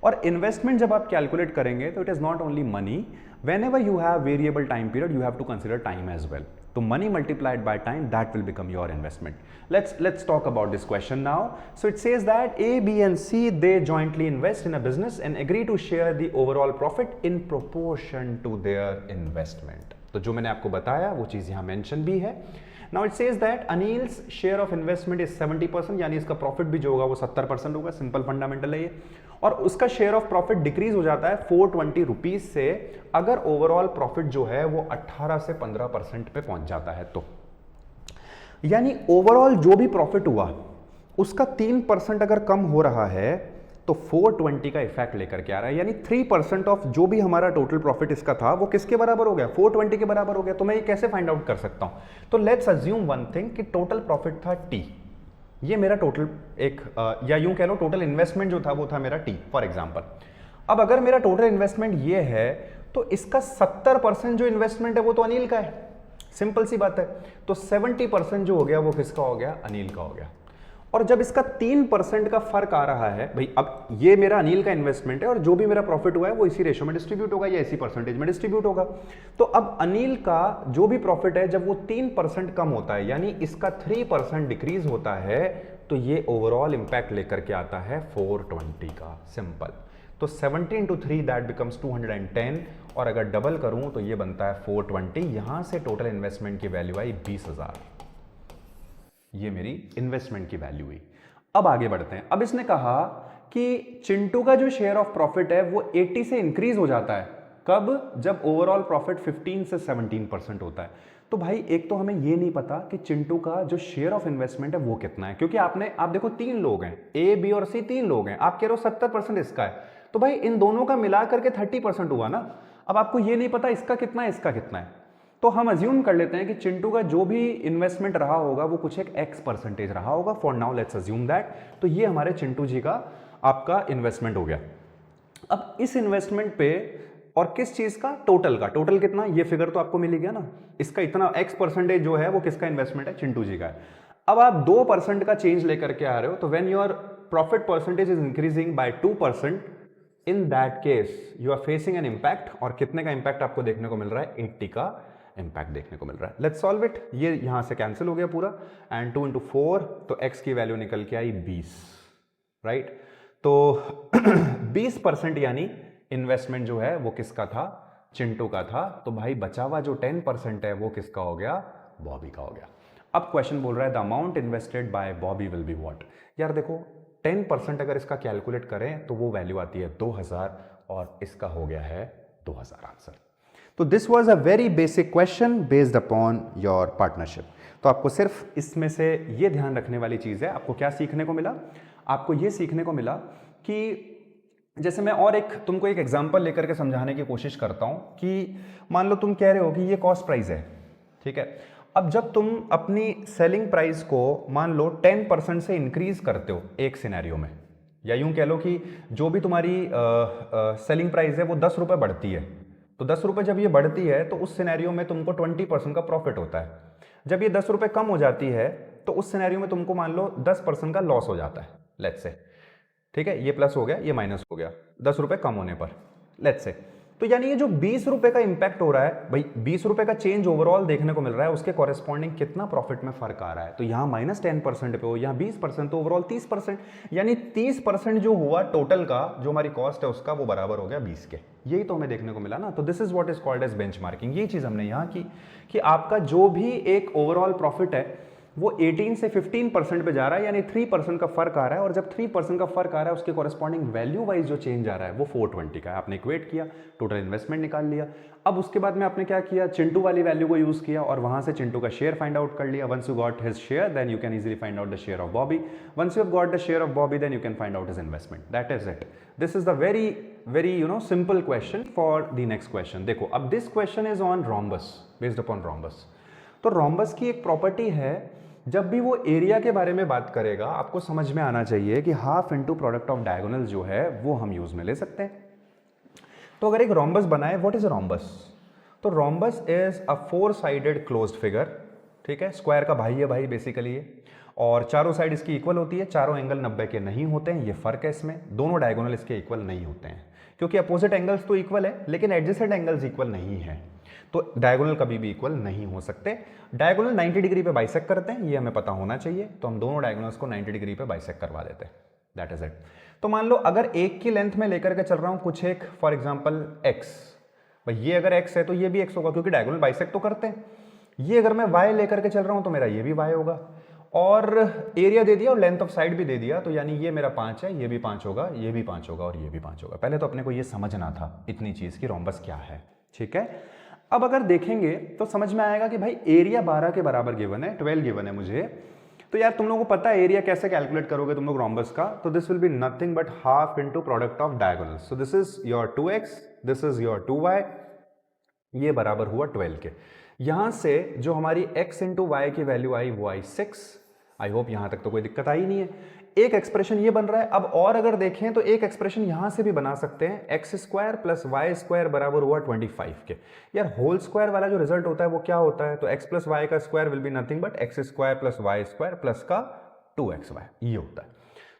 और इन्वेस्टमेंट जब आप कैलकुलेट करेंगे तो it is not only money, whenever you have variable time period you have to consider time as well. So money multiplied by time, that will become your investment. Let's talk about this question now. So it says that A, B and C, they jointly invest in a business and agree to share the overall profit in proportion to their investment. तो जो मैंने आपको बताया वो चीज यहाँ मेंशन भी है। Now it says that Anil's share of investment is 70%, यानी इसका प्रॉफिट भी जो होगा वो 70% होगा। सिंपल फंडामेंटल है ये। और उसका शेयर ऑफ प्रॉफिट डिक्रीज हो जाता है 420 रुपीज से, अगर ओवरऑल प्रॉफिट जो है वो 18 से 15% पे पहुंच जाता है तो। यानी ओवरऑल जो भी प्रॉफिट हुआ उसका 3% अगर कम हो रहा है तो 420 का इफेक्ट लेकर के आ रहा है, यानी 3% ऑफ जो भी हमारा टोटल प्रॉफिट इसका था वो किसके बराबर हो गया, 420 के बराबर हो गया। तो मैं ये कैसे फाइंड आउट कर सकता हूं, तो लेट्स अज्यूम वन थिंग कि टोटल प्रॉफिट था टी, ये मेरा टोटल एक या यूं कह लो टोटल इन्वेस्टमेंट जो था वो था मेरा टी फॉर एग्जांपल। अब अगर मेरा टोटल इन्वेस्टमेंट ये है तो इसका 70% जो इन्वेस्टमेंट है वो तो अनिल का है, सिंपल सी बात है। तो 70% जो हो गया वो किसका हो गया, अनिल का हो गया। और जब इसका 3% का फर्क आ रहा है भाई, अब ये मेरा अनिल का इन्वेस्टमेंट है और जो भी मेरा प्रॉफिट हुआ है वो इसी रेशो में डिस्ट्रीब्यूट होगा या इसी परसेंटेज में डिस्ट्रीब्यूट होगा। तो अब अनिल का जो भी प्रॉफिट है जब वो 3% कम होता है, यानी इसका 3% डिक्रीज होता है, तो ये ओवरऑल इंपैक्ट लेकर के आता है 420 का। सिंपल। तो 70 into 3 दैट बिकम्स 210, और अगर डबल करूं तो ये बनता है 420। यहां से टोटल इन्वेस्टमेंट की वैल्यू आई 20,000, ये मेरी इन्वेस्टमेंट की वैल्यू हुई। अब आगे बढ़ते हैं। अब इसने कहा कि चिंटू का जो शेयर ऑफ प्रॉफिट है वो 80 से इंक्रीज हो जाता है, कब, जब ओवरऑल प्रॉफिट 15 से 17% होता है। तो भाई एक तो हमें ये नहीं पता कि चिंटू का जो शेयर ऑफ इन्वेस्टमेंट है वो कितना है, क्योंकि आप देखो 3 लोग हैं, ए बी और सी 3 लोग हैं, आप कह रहे हो 70% इसका है, तो भाई इन दोनों का मिला करके 30% हुआ ना। अब आपको ये नहीं पता इसका कितना है इसका कितना है, तो हम अज्यूम कर लेते हैं कि चिंटू का जो भी इन्वेस्टमेंट रहा होगा वो कुछ एक x% रहा होगा। For now let's assume that. तो ये हमारे चिंटू जी का आपका इन्वेस्टमेंट हो गया। अब इस इन्वेस्टमेंट पे और किस चीज का, टोटल का, टोटल कितना, ये फिगर तो आपको मिल गया ना, इसका इतना x% जो है वो किसका इन्वेस्टमेंट है, चिंटू जी का है। अब आप 2% का चेंज लेकर के आ रहे हो, तो when your profit percentage is increasing by 2%, in that case you are facing an impact. और कितने का इंपैक्ट आपको देखने को मिल रहा है, 80 का इंपैक्ट देखने को मिल रहा है। Let's solve it. ये यहां से कैंसिल हो गया पूरा, एंड 2 into 4, तो x की वैल्यू निकल के आई 20, राइट। तो 20% यानी इन्वेस्टमेंट जो है वो किसका था, चिंटू का था। तो भाई बचा हुआ जो 10% है वो किसका हो गया, बॉबी का हो गया। अब क्वेश्चन बोल रहा है the amount invested bye Bobby will be what. यार देखो 10% अगर इसका कैलकुलेट करें तो वो वैल्यू आती है 2000, और इसका हो गया है 2000 आंसर। तो this was a very basic question based upon your partnership. तो आपको सिर्फ इसमें से ये ध्यान रखने वाली चीज है, आपको क्या सीखने को मिला, आपको ये सीखने को मिला कि जैसे मैं और तुमको एक एग्जांपल लेकर के समझाने की कोशिश करता हूं कि मान लो तुम कह रहे हो कि ये कॉस्ट प्राइस है, ठीक है, अब जब तुम अपनी सेलिंग प्राइस को मान लो 10% से इंक्रीज करते हो एक सिनेरियो में, या यूं कह लो कि जो भी तुम्हारी सेलिंग प्राइस है वो 10 रुपये बढ़ती है, तो 10 रुपये जब ये बढ़ती है तो उस सिनेरियो में तुमको 20% का प्रॉफिट होता है। जब ये 10 रुपये कम हो जाती है तो उस सिनेरियो में तुमको मान लो 10% का लॉस हो जाता है, लेट्स से। ठीक है, ये प्लस हो गया, ये माइनस हो गया 10 रुपये कम होने पर, लेट्स से। तो यानी ये जो 20 रुपये का इंपैक्ट हो रहा है भाई, 20 रुपये का चेंज ओवरऑल देखने को मिल रहा है, उसके कॉरेस्पॉन्डिंग कितना प्रॉफिट में फर्क आ रहा है। तो यहाँ -10% पे हो, यहाँ 20%, तो ओवरऑल 30%, यानी 30% जो हुआ टोटल का, जो हमारी कॉस्ट है उसका, वो बराबर हो गया 20 के। यही तो हमें देखने को मिला ना। तो this is what is called as benchmarking. ये चीज हमने यहाँ की कि आपका जो भी एक ओवरऑल प्रॉफिट है वो 18 से 15% पे जा रहा है, यानी 3% का फर्क आ रहा है। और जब 3% का फर्क आ रहा है, उसके कॉरेस्पॉन्डिंग वैल्यू वाइज जो चेंज आ रहा है वो 420 का है। आपने इक्वेट किया, टोटल इन्वेस्टमेंट निकाल लिया। अब उसके बाद में आपने क्या किया, चिंटू वाली वैल्यू को यूज किया और वहां से चिंटू का शेयर फाइंड आउट कर लिया। Once you got his share, then you can easily find out the share of Bobby. Once you have got the share of Bobby, then you can find out his investment. That is it. This is the very simple question for the next question. देखो, अब this question is on rhombus, based upon rhombus. तो रोम्बस की एक प्रॉपर्टी है, जब भी वो एरिया के बारे में बात करेगा आपको समझ में आना चाहिए कि half into product of diagonal जो है वो हम यूज में ले सकते हैं। तो अगर एक रोम्बस बनाए, व्हाट इज अ रोम्बस? तो rhombus is a 4 sided closed figure. ठीक है, स्क्वायर का भाई है भाई बेसिकली ये, और चारों साइड इसकी इक्वल होती है, चारों एंगल 90 के नहीं होते हैं, ये फर्क है इसमें। दोनों डायगोनल इसके इक्वल नहीं होते हैं, क्योंकि अपोजिट एंगल्स तो इक्वल है लेकिन एडजेसेंट एंगल्स इक्वल नहीं है, तो डायगोनल कभी भी इक्वल नहीं हो सकते। डायगोनल 90 डिग्री पे बाइसेक्ट करते हैं, ये हमें पता होना चाहिए, तो हम दोनों डायगोनल्स को 90 डिग्री पे बाइसेक्ट करवा देते हैं। That is it. तो मान लो अगर एक की लेंथ में लेकर के चल रहा हूं कुछ एक, फॉर एग्जांपल x, भाई ये अगर x है तो ये भी x होगा, क्योंकि डायगोनल बाइसेक्ट तो करते हैं। ये अगर मैं y लेकर के चल रहा हूं तो मेरा ये भी y होगा, और एरिया दे दिया और लेंथ ऑफ साइड भी दे दिया, तो यानी ये मेरा 5 है, ये भी 5 होगा, ये भी 5 होगा और ये भी 5 होगा। पहले तो अपने को ये समझना था इतनी चीज की रोम्बस क्या है। ठीक है, अब अगर देखेंगे तो समझ में आएगा कि भाई एरिया 12 के बराबर गिवन है, 12 गिवन है मुझे। तो यार तुम लोगों को पता है एरिया कैसे कैलकुलेट करोगे तुम लोग रोम्बस का? तो this will be nothing but half into product of diagonals. So this is your 2x, this is your 2y, ये बराबर हुआ 12 के। यहां से जो हमारी x इंटू वाई की वैल्यू आई वो आई 6। आई होप यहां तक तो कोई दिक्कत आई नहीं है। एक एक्सप्रेशन ये बन रहा है। अब और अगर देखें तो एक एक्सप्रेशन यहां से भी बना सकते हैं, x square plus y square बराबर हुआ 25 के। यार होल स्क्वायर वाला जो रिजल्ट होता है वो क्या होता है? तो एक्स प्लस वाई का square will be nothing but x square plus y square plus का 2xy, ये होता है।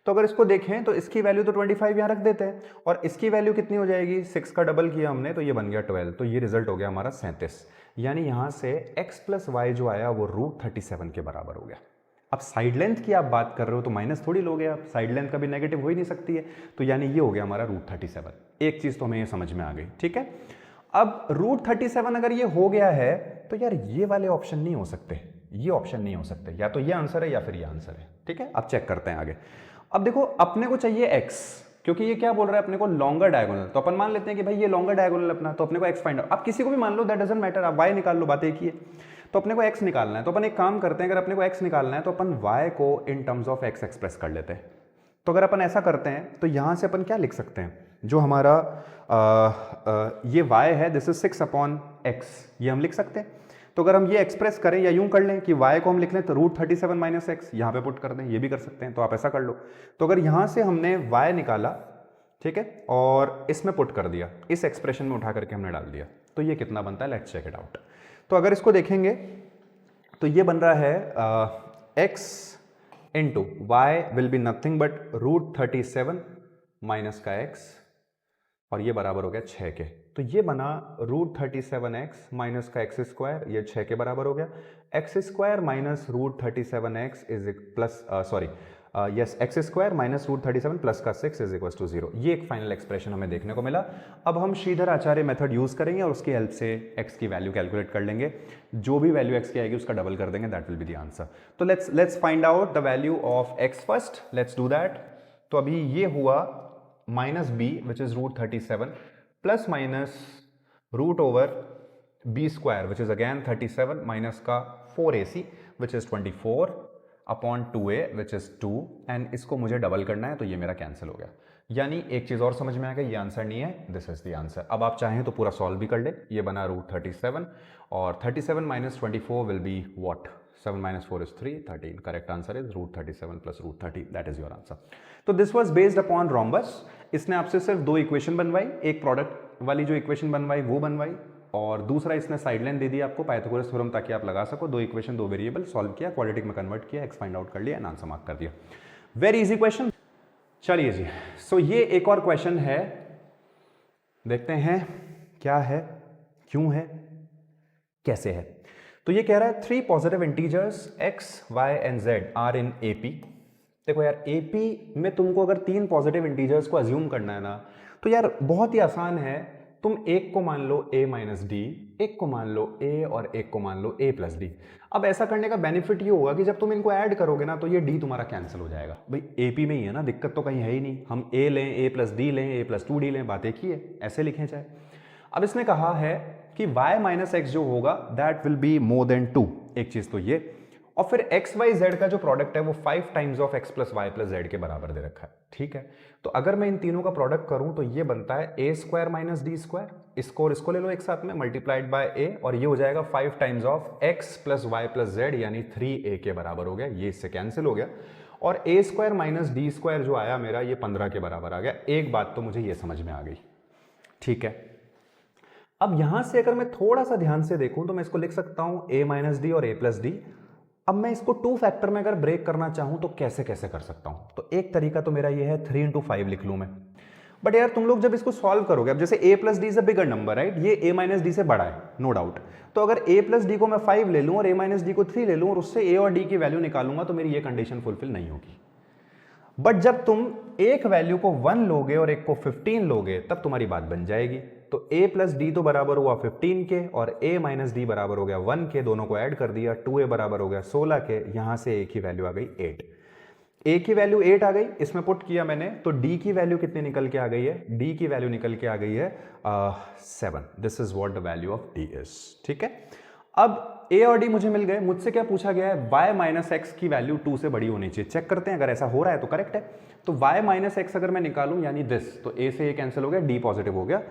तो अगर इसको देखें तो इसकी वैल्यू तो 25 यहां रख देते हैं, और इसकी वैल्यू कितनी हो जाएगी? 6 का डबल किया हमने तो ये बन गया 12, तो ये रिजल्ट हो गया हमारा 37। यानी यहां से x प्लस वाई जो आया वो √37 के बराबर हो गया। अब साइड लेंथ की आप बात कर रहे हो तो माइनस थोड़ी लोगे आप, साइड लेंथ कभी नेगेटिव हो ही नहीं सकती है, तो यानी ये हो गया हमारा √37। एक चीज तो हमें ये समझ में आ गई। ठीक है, अब √37 अगर ये हो गया है तो यार ये वाले ऑप्शन नहीं हो सकते, ये ऑप्शन नहीं हो सकते, या तो ये आंसर है या फिर ये आंसर है। ठीक है, अब चेक करते हैं आगे। अब देखो अपने को चाहिए x, क्योंकि ये क्या बोल रहा है अपने को? Longer diagonal. तो अपन मान लेते हैं कि भाई ये लॉन्गर डायगोनल अपना, तो अपने को x फाइंड आउट। आप किसी को भी मान लो, दैट डजंट मैटर, आप y निकाल लो, बात एक ही है। तो अपने को x निकालना है, तो अपन एक काम करते हैं, अगर अपने को x निकालना है तो अपन y को in terms of x express कर लेते हैं। तो अगर अपन ऐसा करते हैं तो यहां से अपन क्या लिख सकते हैं? जो हमारा ये y है, दिस इज 6/x, ये हम लिख सकते हैं। तो अगर हम ये एक्सप्रेस करें या यूं कर लें कि y को हम लिख लें तो √37 - x यहां पे पुट कर दें, ये भी कर सकते हैं, तो आप ऐसा कर लो। तो अगर यहां से हमने y निकाला, ठीक है, और इसमें पुट कर दिया, इस एक्सप्रेशन में उठा करके हमने डाल दिया, तो ये कितना बनता है? Let's check it out. तो अगर इसको देखेंगे तो ये बन रहा है x into y will be nothing but √37 minus का x, और ये बराबर हो गया 6 के। तो ये बना √37x माइनस का x स्क्वायर, ये 6 के बराबर हो गया। x square minus √37x is plus yes x square minus √37 plus का 6 इज इक्वल टू 0। ये एक फाइनल एक्सप्रेशन हमें देखने को मिला। अब हम श्रीधर आचार्य मेथड यूज करेंगे और उसकी हेल्प से x की वैल्यू कैलकुलेट कर लेंगे। जो भी वैल्यू x की आएगी उसका डबल कर देंगे, that will be the answer. तो let's find out the value of x first, let's do that. तो अभी ये हुआ minus b which is √37 plus minus √b square which is again 37 minus का 4ac which is 24 upon 2a which is 2 and इसको मुझे डबल करना है तो ये मेरा कैंसिल हो गया। यानी एक चीज और समझ में आ गई, ये आंसर नहीं है, दिस इज द आंसर। अब आप चाहें तो पूरा सॉल्व भी कर ले, ये बना √37 और 37 minus 24 will be what, 7 minus 4 is 3, 13. Correct answer is √37 plus √30. That is your answer. तो this was based upon rhombus. इसने आपसे सिर्फ दो इक्वेशन बनवाई, एक प्रोडक्ट वाली जो इक्वेशन बनवाई वो बनवाई और दूसरा इसने साइड लाइन दे दी आपको पाइथागोरस थ्योरम ताकि आप लगा सको। दो इक्वेशन दो वेरिएबल सॉल्व किया, क्वाड्रेटिक में कन्वर्ट किया, एक्स फाइंड आउट कर लिया एंड आंसर मार्क कर दिया। Very easy question. चलिए जी, सो ये एक और क्वेश्चन है, देखते हैं क्या है, क्यों है, कैसे है। तो ये कह रहा है 3 positive integers x, y and z are in AP। देखो यार AP में तुमको अगर 3 पॉजिटिव इंटीजर्स को अज्यूम करना है ना तो यार बहुत ही आसान है। तुम एक को मान लो a माइनस डी, एक को मान लो a और एक को मान लो a प्लस डी। अब ऐसा करने का बेनिफिट ये होगा कि जब तुम इनको ऐड करोगे ना तो ये d तुम्हारा कैंसिल हो जाएगा। भाई AP में ही है ना, दिक्कत तो कहीं है ही नहीं। हम a लें, a प्लस डी लें, a प्लस 2d लें, बात एक ही है, ऐसे लिखें चाहे। अब इसने कहा है कि y माइनस एक्स जो होगा that will be more than 2, एक चीज तो ये, और फिर एक्स वाई जेड का जो प्रोडक्ट है वो 5 times of x plus y plus z के बराबर दे रखा है। ठीक है, तो अगर मैं इन तीनों का प्रोडक्ट करूं तो ये बनता है a square minus D square, इसको और इसको ले लो एक साथ में मल्टीप्लाइड बाय a, और ये हो जाएगा 5 times of x plus y plus z यानी 3a के बराबर हो गया। ये इससे कैंसिल हो गया और a square minus D square जो आया मेरा ये 15 के बराबर आ गया। एक बात तो मुझे ये समझ में आ गई। ठीक है, अब यहां से अगर मैं थोड़ा सा ध्यान से देखूं तो मैं इसको लिख सकता हूं a माइनस डी और a प्लस डी। अब मैं इसको 2 फैक्टर में अगर ब्रेक करना चाहूं तो कैसे कैसे कर सकता हूं, तो एक तरीका तो मेरा ये है 3 इंटू 5 लिख लूं मैं। बट यार तुम लोग जब इसको सॉल्व करोगे, अब जैसे a plus D is a bigger number right, ये a माइनस डी से बड़ा है नो डाउट, तो अगर a प्लस डी को मैं 5 ले लूं और a माइनस डी को 3 ले लूं और उससे a और d की वैल्यू निकालूंगा तो मेरी ये कंडीशन फुलफिल नहीं होगी। बट जब तुम एक वैल्यू को 1 लोगे और एक को 15 लोगे तब तुम्हारी बात बन जाएगी। तो a प्लस डी तो बराबर हुआ 15 के और a माइनस डी बराबर हो गया 1 के, दोनों को ऐड कर दिया, 2a बराबर हो गया 16 के, यहां से a की वैल्यू आ गई 8। a की वैल्यू 8 आ गई, इसमें पुट किया मैंने, तो d की वैल्यू कितनी निकल के आ गई है, d की वैल्यू निकल के आ गई है 7। This is what the value of d is. ठीक है, अब a और d मुझे मिल गए, मुझसे क्या पूछा गया है, y माइनस एक्स की वैल्यू 2 से बड़ी होनी चाहिए। चेक करते हैं, अगर ऐसा हो रहा है तो करेक्ट है। तो y माइनस एक्स अगर मैं निकालूं यानी दिस, तो a से a कैंसिल हो गया, d पॉजिटिव हो गया,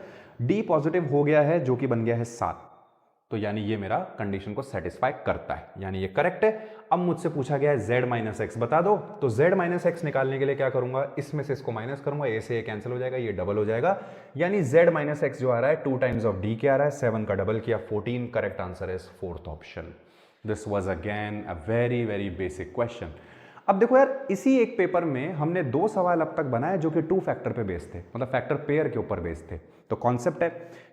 d पॉजिटिव हो गया है जो कि बन गया है 7, तो यानी ये मेरा कंडीशन को सेटिस्फाई करता है, यानी ये करेक्ट है। अब मुझसे पूछा गया है z माइनस एक्स बता दो, तो z माइनस एक्स निकालने के लिए क्या करूंगा, इसमें से इसको माइनस करूंगा, a से a कैंसिल हो जाएगा, ये डबल हो जाएगा, यानी z माइनस एक्स जो आ रहा है 2 टाइम्स ऑफ d के आ रहा है, 7 का डबल किया 14। Correct answer is 4th option. This was again a very very basic question. अब देखो यार, इसी एक पेपर में हमने 2 सवाल अब तक बनाए जो कि 2 फैक्टर पे बेस्ड थे, मतलब फैक्टर पेयर के ऊपर बेस्ड थे। तो कॉन्सेप्ट है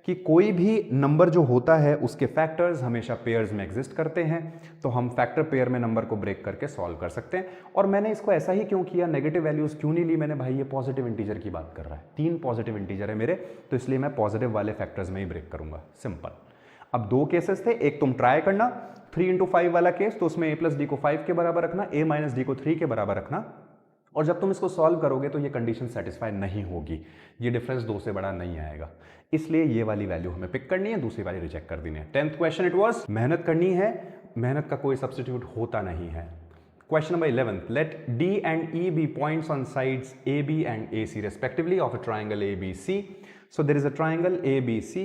कि कोई भी नंबर जो होता है उसके फैक्टर्स हमेशा पेयर्स में एग्जिस्ट करते हैं, तो हम फैक्टर पेयर में नंबर को ब्रेक करके सॉल्व कर सकते हैं। और मैंने इसको ऐसा ही क्यों किया, नेगेटिव वैल्यूज क्यों नहीं ली मैंने, भाई ये पॉजिटिव इंटीजर की बात कर रहा है, 3 पॉजिटिव इंटीजर है मेरे, तो इसलिए मैं पॉजिटिव वाले फैक्टर्स में ही ब्रेक करूंगा, सिंपल। अब 2 केसेस थे, एक तुम ट्राई करना 3 इंटू 5 वाला केस, तो उसमें a प्लस डी को 5 के बराबर रखना, a माइनस डी को 3 के बराबर रखना, और जब तुम इसको सॉल्व करोगे तो ये कंडीशन सेटिस्फाई नहीं होगी, ये डिफरेंस 2 से बड़ा नहीं आएगा, इसलिए ये वाली वैल्यू हमें पिक करनी है, दूसरी वाली रिजेक्ट कर देनी है। 10th क्वेश्चन इट वाज, मेहनत करनी है, मेहनत का कोई सब्स्टिट्यूट होता नहीं है। Question number 11. Let D and E be points on sides AB and AC respectively of a triangle ABC. So there is a triangle ABC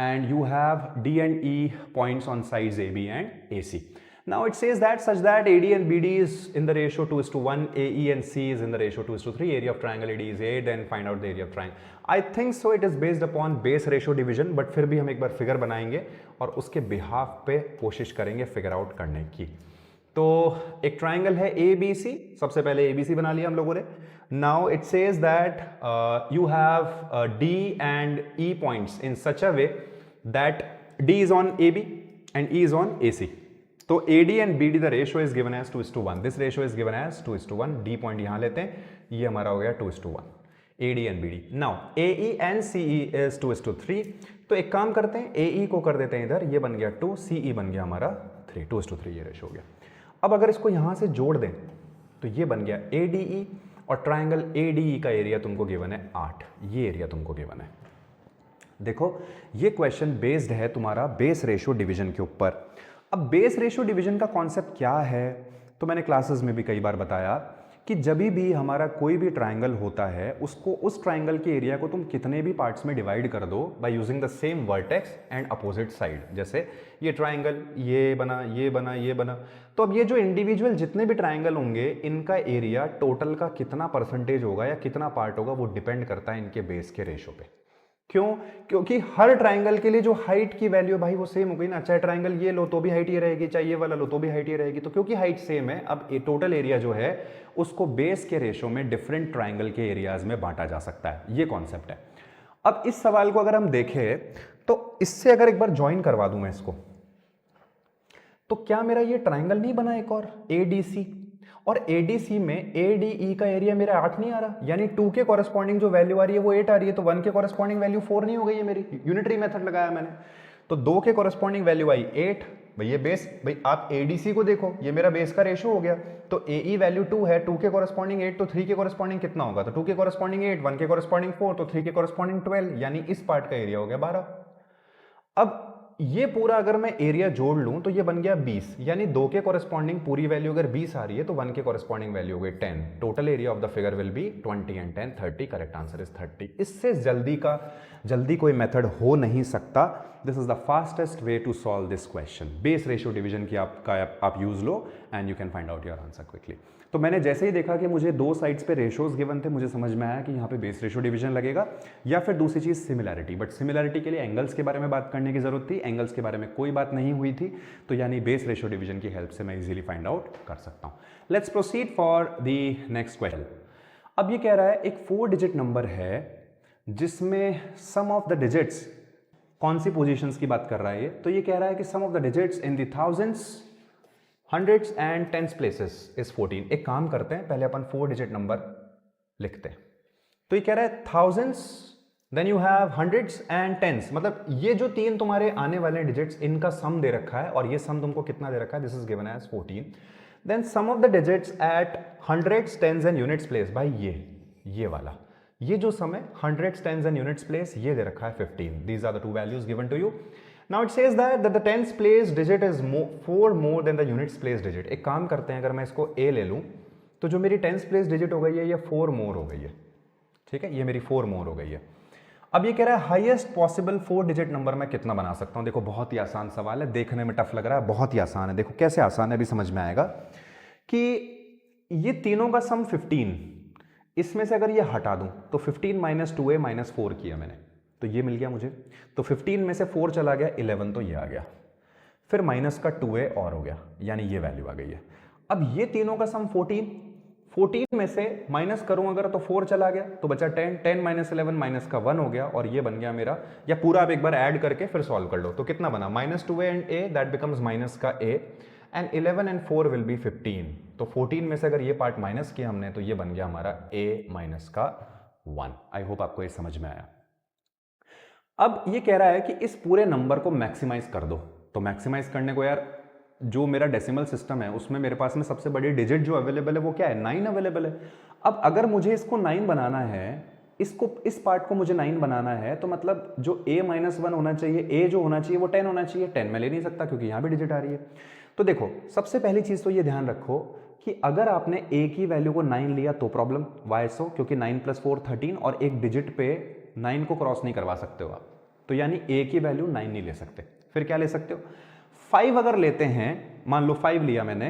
and you have D and E points on sides AB and AC. Now it says that such that AD and BD is in the ratio 2:1, AE and C is in the ratio 2:3, area of triangle AD is 8, then find out the area of triangle. I think so it is based upon base ratio division, but फिर भी हम एक बार फिगर बनाएंगे और उसके बिहाफ पे कोशिश करेंगे फिगर आउट करने की। तो एक ट्राइंगल है ABC, सबसे पहले ABC बना लिया हम लोगों ने। Now it says that you have D and E points in such a way that D is on AB and E is on AC. तो AD and BD the ratio is given as 2:1. This ratio is given as 2:1. D point यहां लेते हैं, ये हमारा हो गया 2:1. AD and BD. Now AE and CE is 2:3. तो एक काम करते हैं, AE को कर देते हैं इधर, ये बन गया 2, CE बन गया हमारा 3, 2:3 ये रेशो हो गया। अब अगर इसको यहां से जोड़ दें तो ये बन गया ADE, और ट्राइंगल ADE का एरिया तुमको गिवन है 8, ये एरिया तुमको गिवन है। देखो ये क्वेश्चन बेस्ड है तुम्हारा बेस रेशियो डिवीजन के ऊपर। अब बेस रेशियो डिवीजन का कॉन्सेप्ट क्या है, तो मैंने क्लासेस में भी कई बार बताया कि जब भी हमारा कोई भी ट्राइंगल होता है, उसको उस ट्राइंगल के एरिया को तुम कितने भी पार्ट्स में डिवाइड कर दो by using the same vertex and opposite side. जैसे ये ट्राइंगल ये बना, ये बना, ये बना, तो अब ये जो इंडिविजुअल जितने भी ट्राइंगल होंगे, इनका एरिया टोटल का कितना परसेंटेज होगा या कितना पार्ट होगा, वो डिपेंड करता है इनके बेस के रेशो पे। क्यों? क्योंकि हर ट्राइंगल के लिए जो हाइट की वैल्यू भाई वो सेम हो गई ना। चाहे ट्राइंगल ये लो तो भी हाइट ये रहेगी, चाहे ये वाला लो तो भी हाइट ये रहेगी। तो क्योंकि हाइट सेम है, अब टोटल एरिया जो है उसको बेस के रेशो में डिफरेंट ट्राइंगल के एरियाज में बांटा जा सकता है। ये कॉन्सेप्ट है। अब इस सवाल को अगर हम देखें तो इससे अगर एक बार ज्वाइन करवा दूं मैं इसको, तो क्या मेरा ये ट्राइंगल नहीं बना एक और ADC, और ADC में ADE का एरिया मेरा 8 नहीं आ रहा, यानी 2 के कॉरेस्पॉन्डिंग जो वैल्यू आ रही है वो 8 आ रही है, तो 1 के कॉरेस्पॉन्डिंग वैल्यू 4 नहीं हो गई है मेरी। यूनिटरी मेथड लगाया मैंने, तो 2 के कॉरेस्पॉन्डिंग वैल्यू आई 8। भाई ये बेस, भाई आप ADC को देखो, ये मेरा बेस का रेशो हो गया। तो AE वैल्यू 2 है, 2 के कॉरेस्पॉन्डिंग 8, तो 3 के कॉरेस्पॉन्डिंग कितना होगा? तो 2 के कॉरेस्पॉन्डिंग 8, 1 के कॉरेस्पॉन्डिंग 4, तो 3 के कॉरेस्पॉन्डिंग 12, यानी इस पार्ट का एरिया हो गया 12। अब ये पूरा अगर मैं एरिया जोड़ लूं तो ये बन गया 20, यानी 2 के कॉरेस्पॉन्डिंग पूरी वैल्यू अगर 20 आ रही है तो 1 के कॉरेस्पॉन्डिंग वैल्यू हो गई 10। Total area of the figure will be 20 and 10 30। Correct answer is 30। इससे जल्दी कोई मेथड हो नहीं सकता। This is the fastest way to solve this question. Base ratio division की आप यूज लो and you can find out your answer quickly. तो मैंने जैसे ही देखा कि मुझे 2 साइड्स पे रेशोज गिवन थे, मुझे समझ में आया कि यहाँ पे बेस रेशियो डिवीजन लगेगा, या फिर दूसरी चीज सिमिलैरिटी। बट सिमिलैरिटी के लिए एंगल्स के बारे में बात करने की जरूरत थी, एंगल्स के बारे में कोई बात नहीं हुई थी, तो यानी बेस रेशियो डिवीजन की हेल्प से मैं इजीली फाइंड आउट कर सकता हूँ। Let's proceed for the next question. अब ये कह रहा है एक 4 डिजिट नंबर है जिसमें सम ऑफ द डिजिट्स, कौन सी पोजिशंस की बात कर रहा है ये? तो ये कह रहा है कि sum of the digits in the thousands, hundreds and tens places is 14। एक काम करते हैं, पहले अपन 4 डिजिट नंबर लिखते हैं। तो ये कह रहा है thousands, then you have hundreds and tens, मतलब ये जो 3 तुम्हारे आने वाले डिजिट्स, इनका सम दे रखा है, और ये सम तुमको कितना दे रखा है? This is given as 14। Then sum of the digits at hundreds, tens and units place. भाई ये वाला, ये जो सम है hundreds, tens and units place, ये दे रखा है 15। These are the 2 values given to you. Now it says that the tens place digit is 4 more than the units place digit. एक काम करते हैं, अगर मैं इसको A ले लूं तो जो मेरी टेंस प्लेस डिजिट हो गई है ये 4 मोर हो गई है। ठीक है, ये मेरी 4 मोर हो गई है। अब ये कह रहा है हाईएस्ट पॉसिबल 4 डिजिट नंबर मैं कितना बना सकता हूं। देखो बहुत ही आसान सवाल है, देखने में टफ लग रहा है, बहुत ही आसान है। देखो कैसे आसान है, अभी समझ में आएगा कि ये तीनों का सम 15, इसमें से अगर ये हटा दूं तो 15 माइनस 2a माइनस 4 किया मैंने, तो ये मिल गया मुझे। तो 15 में से 4 चला गया, 11, तो ये आ गया। फिर माइनस का 2a और हो गया, यानी ये वैल्यू आ गई है। अब ये तीनों का सम 14 में से माइनस करूं अगर तो 4 चला गया, तो बचा 10 माइनस 11 माइनस का 1 हो गया, और ये बन गया मेरा, या पूरा आप एक बार ऐड करके फिर सॉल्व कर लो। तो कितना बना? Minus 2a and a, that becomes minus का a, and 11 and 4 will be 15। तो 14 में से अगर ये पार्ट माइनस किया हमने तो ये बन गया हमारा a माइनस का 1। आई होप आपको ये समझ में आया। अब ये कह रहा है कि इस पूरे नंबर को मैक्सिमाइज कर दो। तो मैक्सिमाइज करने को यार, जो मेरा डेसिमल सिस्टम है उसमें मेरे पास में सबसे बड़ी डिजिट जो अवेलेबल है वो क्या है? 9 अवेलेबल है। अब अगर मुझे इसको 9 बनाना है, इस पार्ट को मुझे 9 बनाना है, तो मतलब जो a माइनस 1 होना चाहिए, a जो होना चाहिए वो 10 होना चाहिए। 10 मैं ले नहीं सकता क्योंकि यहां भी डिजिट आ रही है। तो देखो सबसे पहली चीज तो ये ध्यान रखो कि अगर आपने a की वैल्यू को 9 लिया तो प्रॉब्लम, वाई सो? क्योंकि 9 + 4 13, और एक डिजिट पे 9 को क्रॉस नहीं करवा सकते हो आप, तो यानी a की वैल्यू 9 नहीं ले सकते। फिर क्या ले सकते हो? 5 अगर लेते हैं, मान लो 5 लिया मैंने,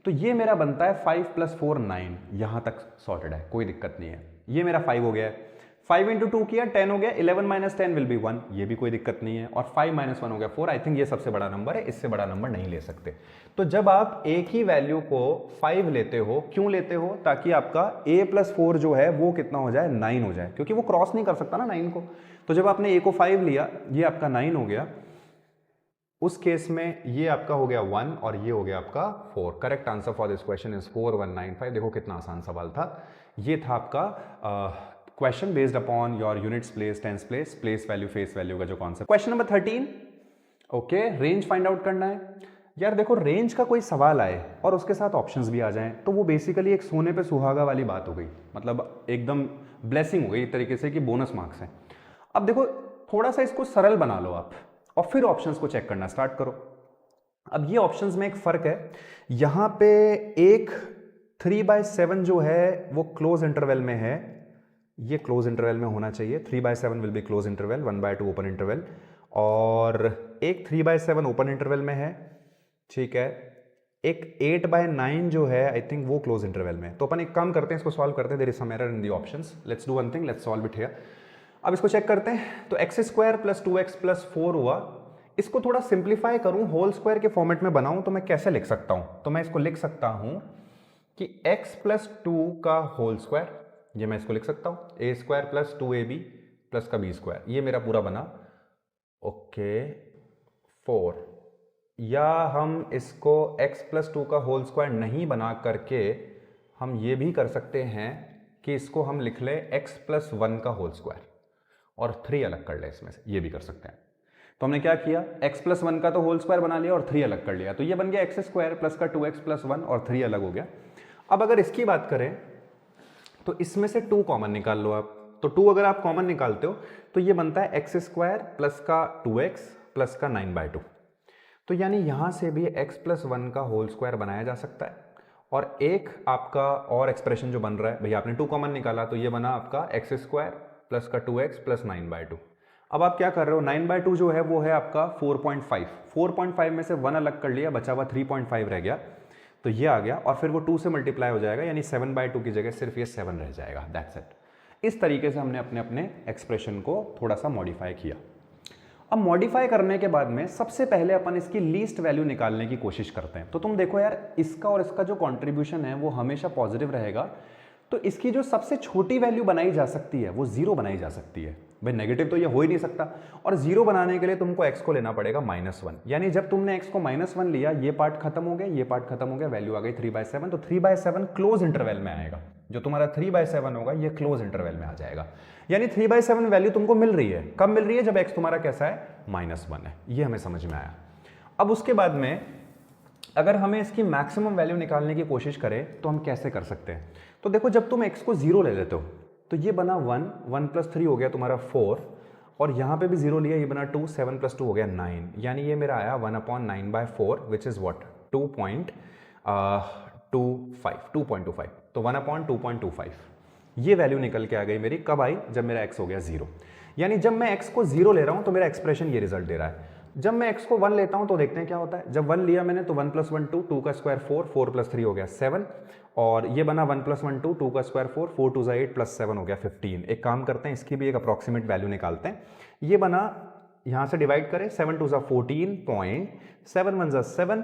तो ये मेरा बनता है 5 + 4 9, यहां तक सॉर्टेड है, कोई दिक्कत नहीं है। ये मेरा 5 हो गया है, 5 × 2 किया 10 हो गया, 11 माइनस 10 विल बी 1, ये भी कोई दिक्कत नहीं है, और 5 - 1 हो गया 4। आई थिंक ये सबसे बड़ा नंबर है, इससे बड़ा नंबर नहीं ले सकते। तो जब आप a की वैल्यू को 5 लेते हो, क्यों लेते हो? ताकि आपका a + 4 जो है वो कितना हो जाए? 9 हो जाए, क्योंकि वो क्रॉस नहीं कर सकता ना 9 को। तो जब आपने a को 5 लिया, ये आपका 9 हो गया, उस केस में ये आपका हो गया 1 और ये हो गया आपका 4। Correct answer for this question is 4195। देखो कितना आसान सवाल था। ये था आपका question based upon your units place, tens place, place value, face value का जो concept. Question number 13, okay, range find out करना है। यार देखो, रेंज का कोई सवाल आए और उसके साथ ऑप्शंस भी आ जाएं तो वो बेसिकली एक सोने पे सुहागा वाली बात हो गई, मतलब एकदम ब्लेसिंग हो गई एक तरीके से कि बोनस मार्क्स हैं। अब देखो थोड़ा सा इसको सरल बना लो आप और फिर ऑप्शंस को चेक करना स्टार्ट करो। अब ये ऑप्शंस में एक फर्क है, यहां पे एक 3/7 जो है वो क्लोज इंटरवल में है, ये क्लोज इंटरवल में होना चाहिए, 3/7 will be close interval, 1/2 open interval, और एक 3/7 ओपन इंटरवल में है, ठीक है। एक 8/9 जो है आई थिंक वो क्लोज इंटरवल में। तो अपन एक काम करते हैं, इसको सॉल्व करते हैं, there is some error in the options, let's do one thing, let's solve it here. अब इसको चेक करते हैं, तो x² + 2x + 4 हुआ, इसको थोड़ा सिंप्लीफाई करूं, होल स्क्वायर के फॉर्मेट में बनाऊं तो मैं कैसे लिख सकता हूं? तो मैं इसको लिख सकता हूं कि x + 2 का होल स्क्वायर, ये मैं इसको लिख सकता हूं, a² + 2ab प्लस का b², ये मेरा पूरा बना, ओके 4। या हम इसको x + 2 का होल स्क्वायर नहीं बना करके हम ये भी कर सकते हैं कि इसको हम लिख ले x + 1 का होल स्क्वायर और 3 अलग कर ले इसमें से, ये भी कर सकते हैं। तो हमने क्या किया, x + 1 का तो होल स्क्वायर बना लिया और 3 अलग कर लिया, तो ये बन गया x² प्लस का 2x + 1 और 3 अलग हो गया। अब अगर इसकी बात करें तो इसमें से 2 कॉमन निकाल लो आप, तो 2 अगर आप कॉमन निकालते हो तो ये बनता है x² प्लस का 2x प्लस का 9/2। तो यानी यहां से भी x + 1 का होल स्क्वायर बनाया जा सकता है। और एक आपका और एक्सप्रेशन जो बन रहा है, भैया आपने 2 कॉमन निकाला तो ये बना आपका x² प्लस का 2x प्लस 9/2। अब आप क्या कर रहे हो, 9/2 जो है वो है आपका 4.5, 4.5 में से 1 अलग कर लिया, बचा हुआ 3.5 रह गया, तो ये आ गया और फिर वो 2 से मल्टीप्लाई हो जाएगा, यानी 7/2 की जगह सिर्फ ये 7 रह जाएगा, दैट्स इट। इस तरीके से हमने अपने अपने एक्सप्रेशन को थोड़ा सा मॉडिफाई किया। अब मॉडिफाई करने के बाद में सबसे पहले अपन इसकी लीस्ट वैल्यू निकालने की कोशिश करते हैं। तो तुम देखो यार, इसका और इसका जो कॉन्ट्रीब्यूशन है वो हमेशा पॉजिटिव रहेगा, तो इसकी जो सबसे छोटी वैल्यू बनाई जा सकती है वो 0 बनाई जा सकती है। भाई नेगेटिव तो ये हो ही नहीं सकता, और 0 बनाने के लिए तुमको x को लेना पड़ेगा -1, यानी जब तुमने x को -1 लिया, ये पार्ट खत्म हो गया, ये पार्ट खत्म हो गया, वैल्यू आ गई 3/7। तो 3/7 क्लोज इंटरवल में आएगा, जो तुम्हारा 3/7 होगा ये क्लोज इंटरवल में आ जाएगा, यानी 3/7 वैल्यू तुमको मिल रही है। कब मिल रही है? जब x तुम्हारा कैसा है, -1 है। ये हमें समझ में आया। अब उसके बाद में अगर हमें इसकी मैक्सिमम वैल्यू निकालने की कोशिश करें तो हम कैसे कर सकते हैं? तो देखो, जब तुम x को 0 ले लेते हो तो ये बना 1, 1 + 3 हो गया तुम्हारा 4, और यहाँ पे भी 0 लिया, ये बना 2, 7 + 2 हो गया 9, यानी ये मेरा आया 1/9/4 विच इज़ व्हाट, 2.25। तो 1/2.25 ये वैल्यू निकल के आ गई मेरी। कब आई? जब मेरा x हो गया 0। यानी जब मैं x को 0 ले रहा हूँ तो मेरा एक्सप्रेशन ये रिजल्ट दे रहा है। जब मैं x को 1 लेता हूँ तो देखते हैं क्या होता है। जब 1 लिया मैंने तो 1 + 1 2, 2 का स्क्वायर 4, 4 + 3 हो गया 7, और ये बना 1 + 1 2, 2 का स्क्वायर 4, 4 2 8 + 7 हो गया 15। एक काम करते हैं, इसकी भी एक अप्रॉक्सीमेट वैल्यू निकालते हैं। ये बना, यहाँ से डिवाइड करें, 7 2 14, 7 1 7,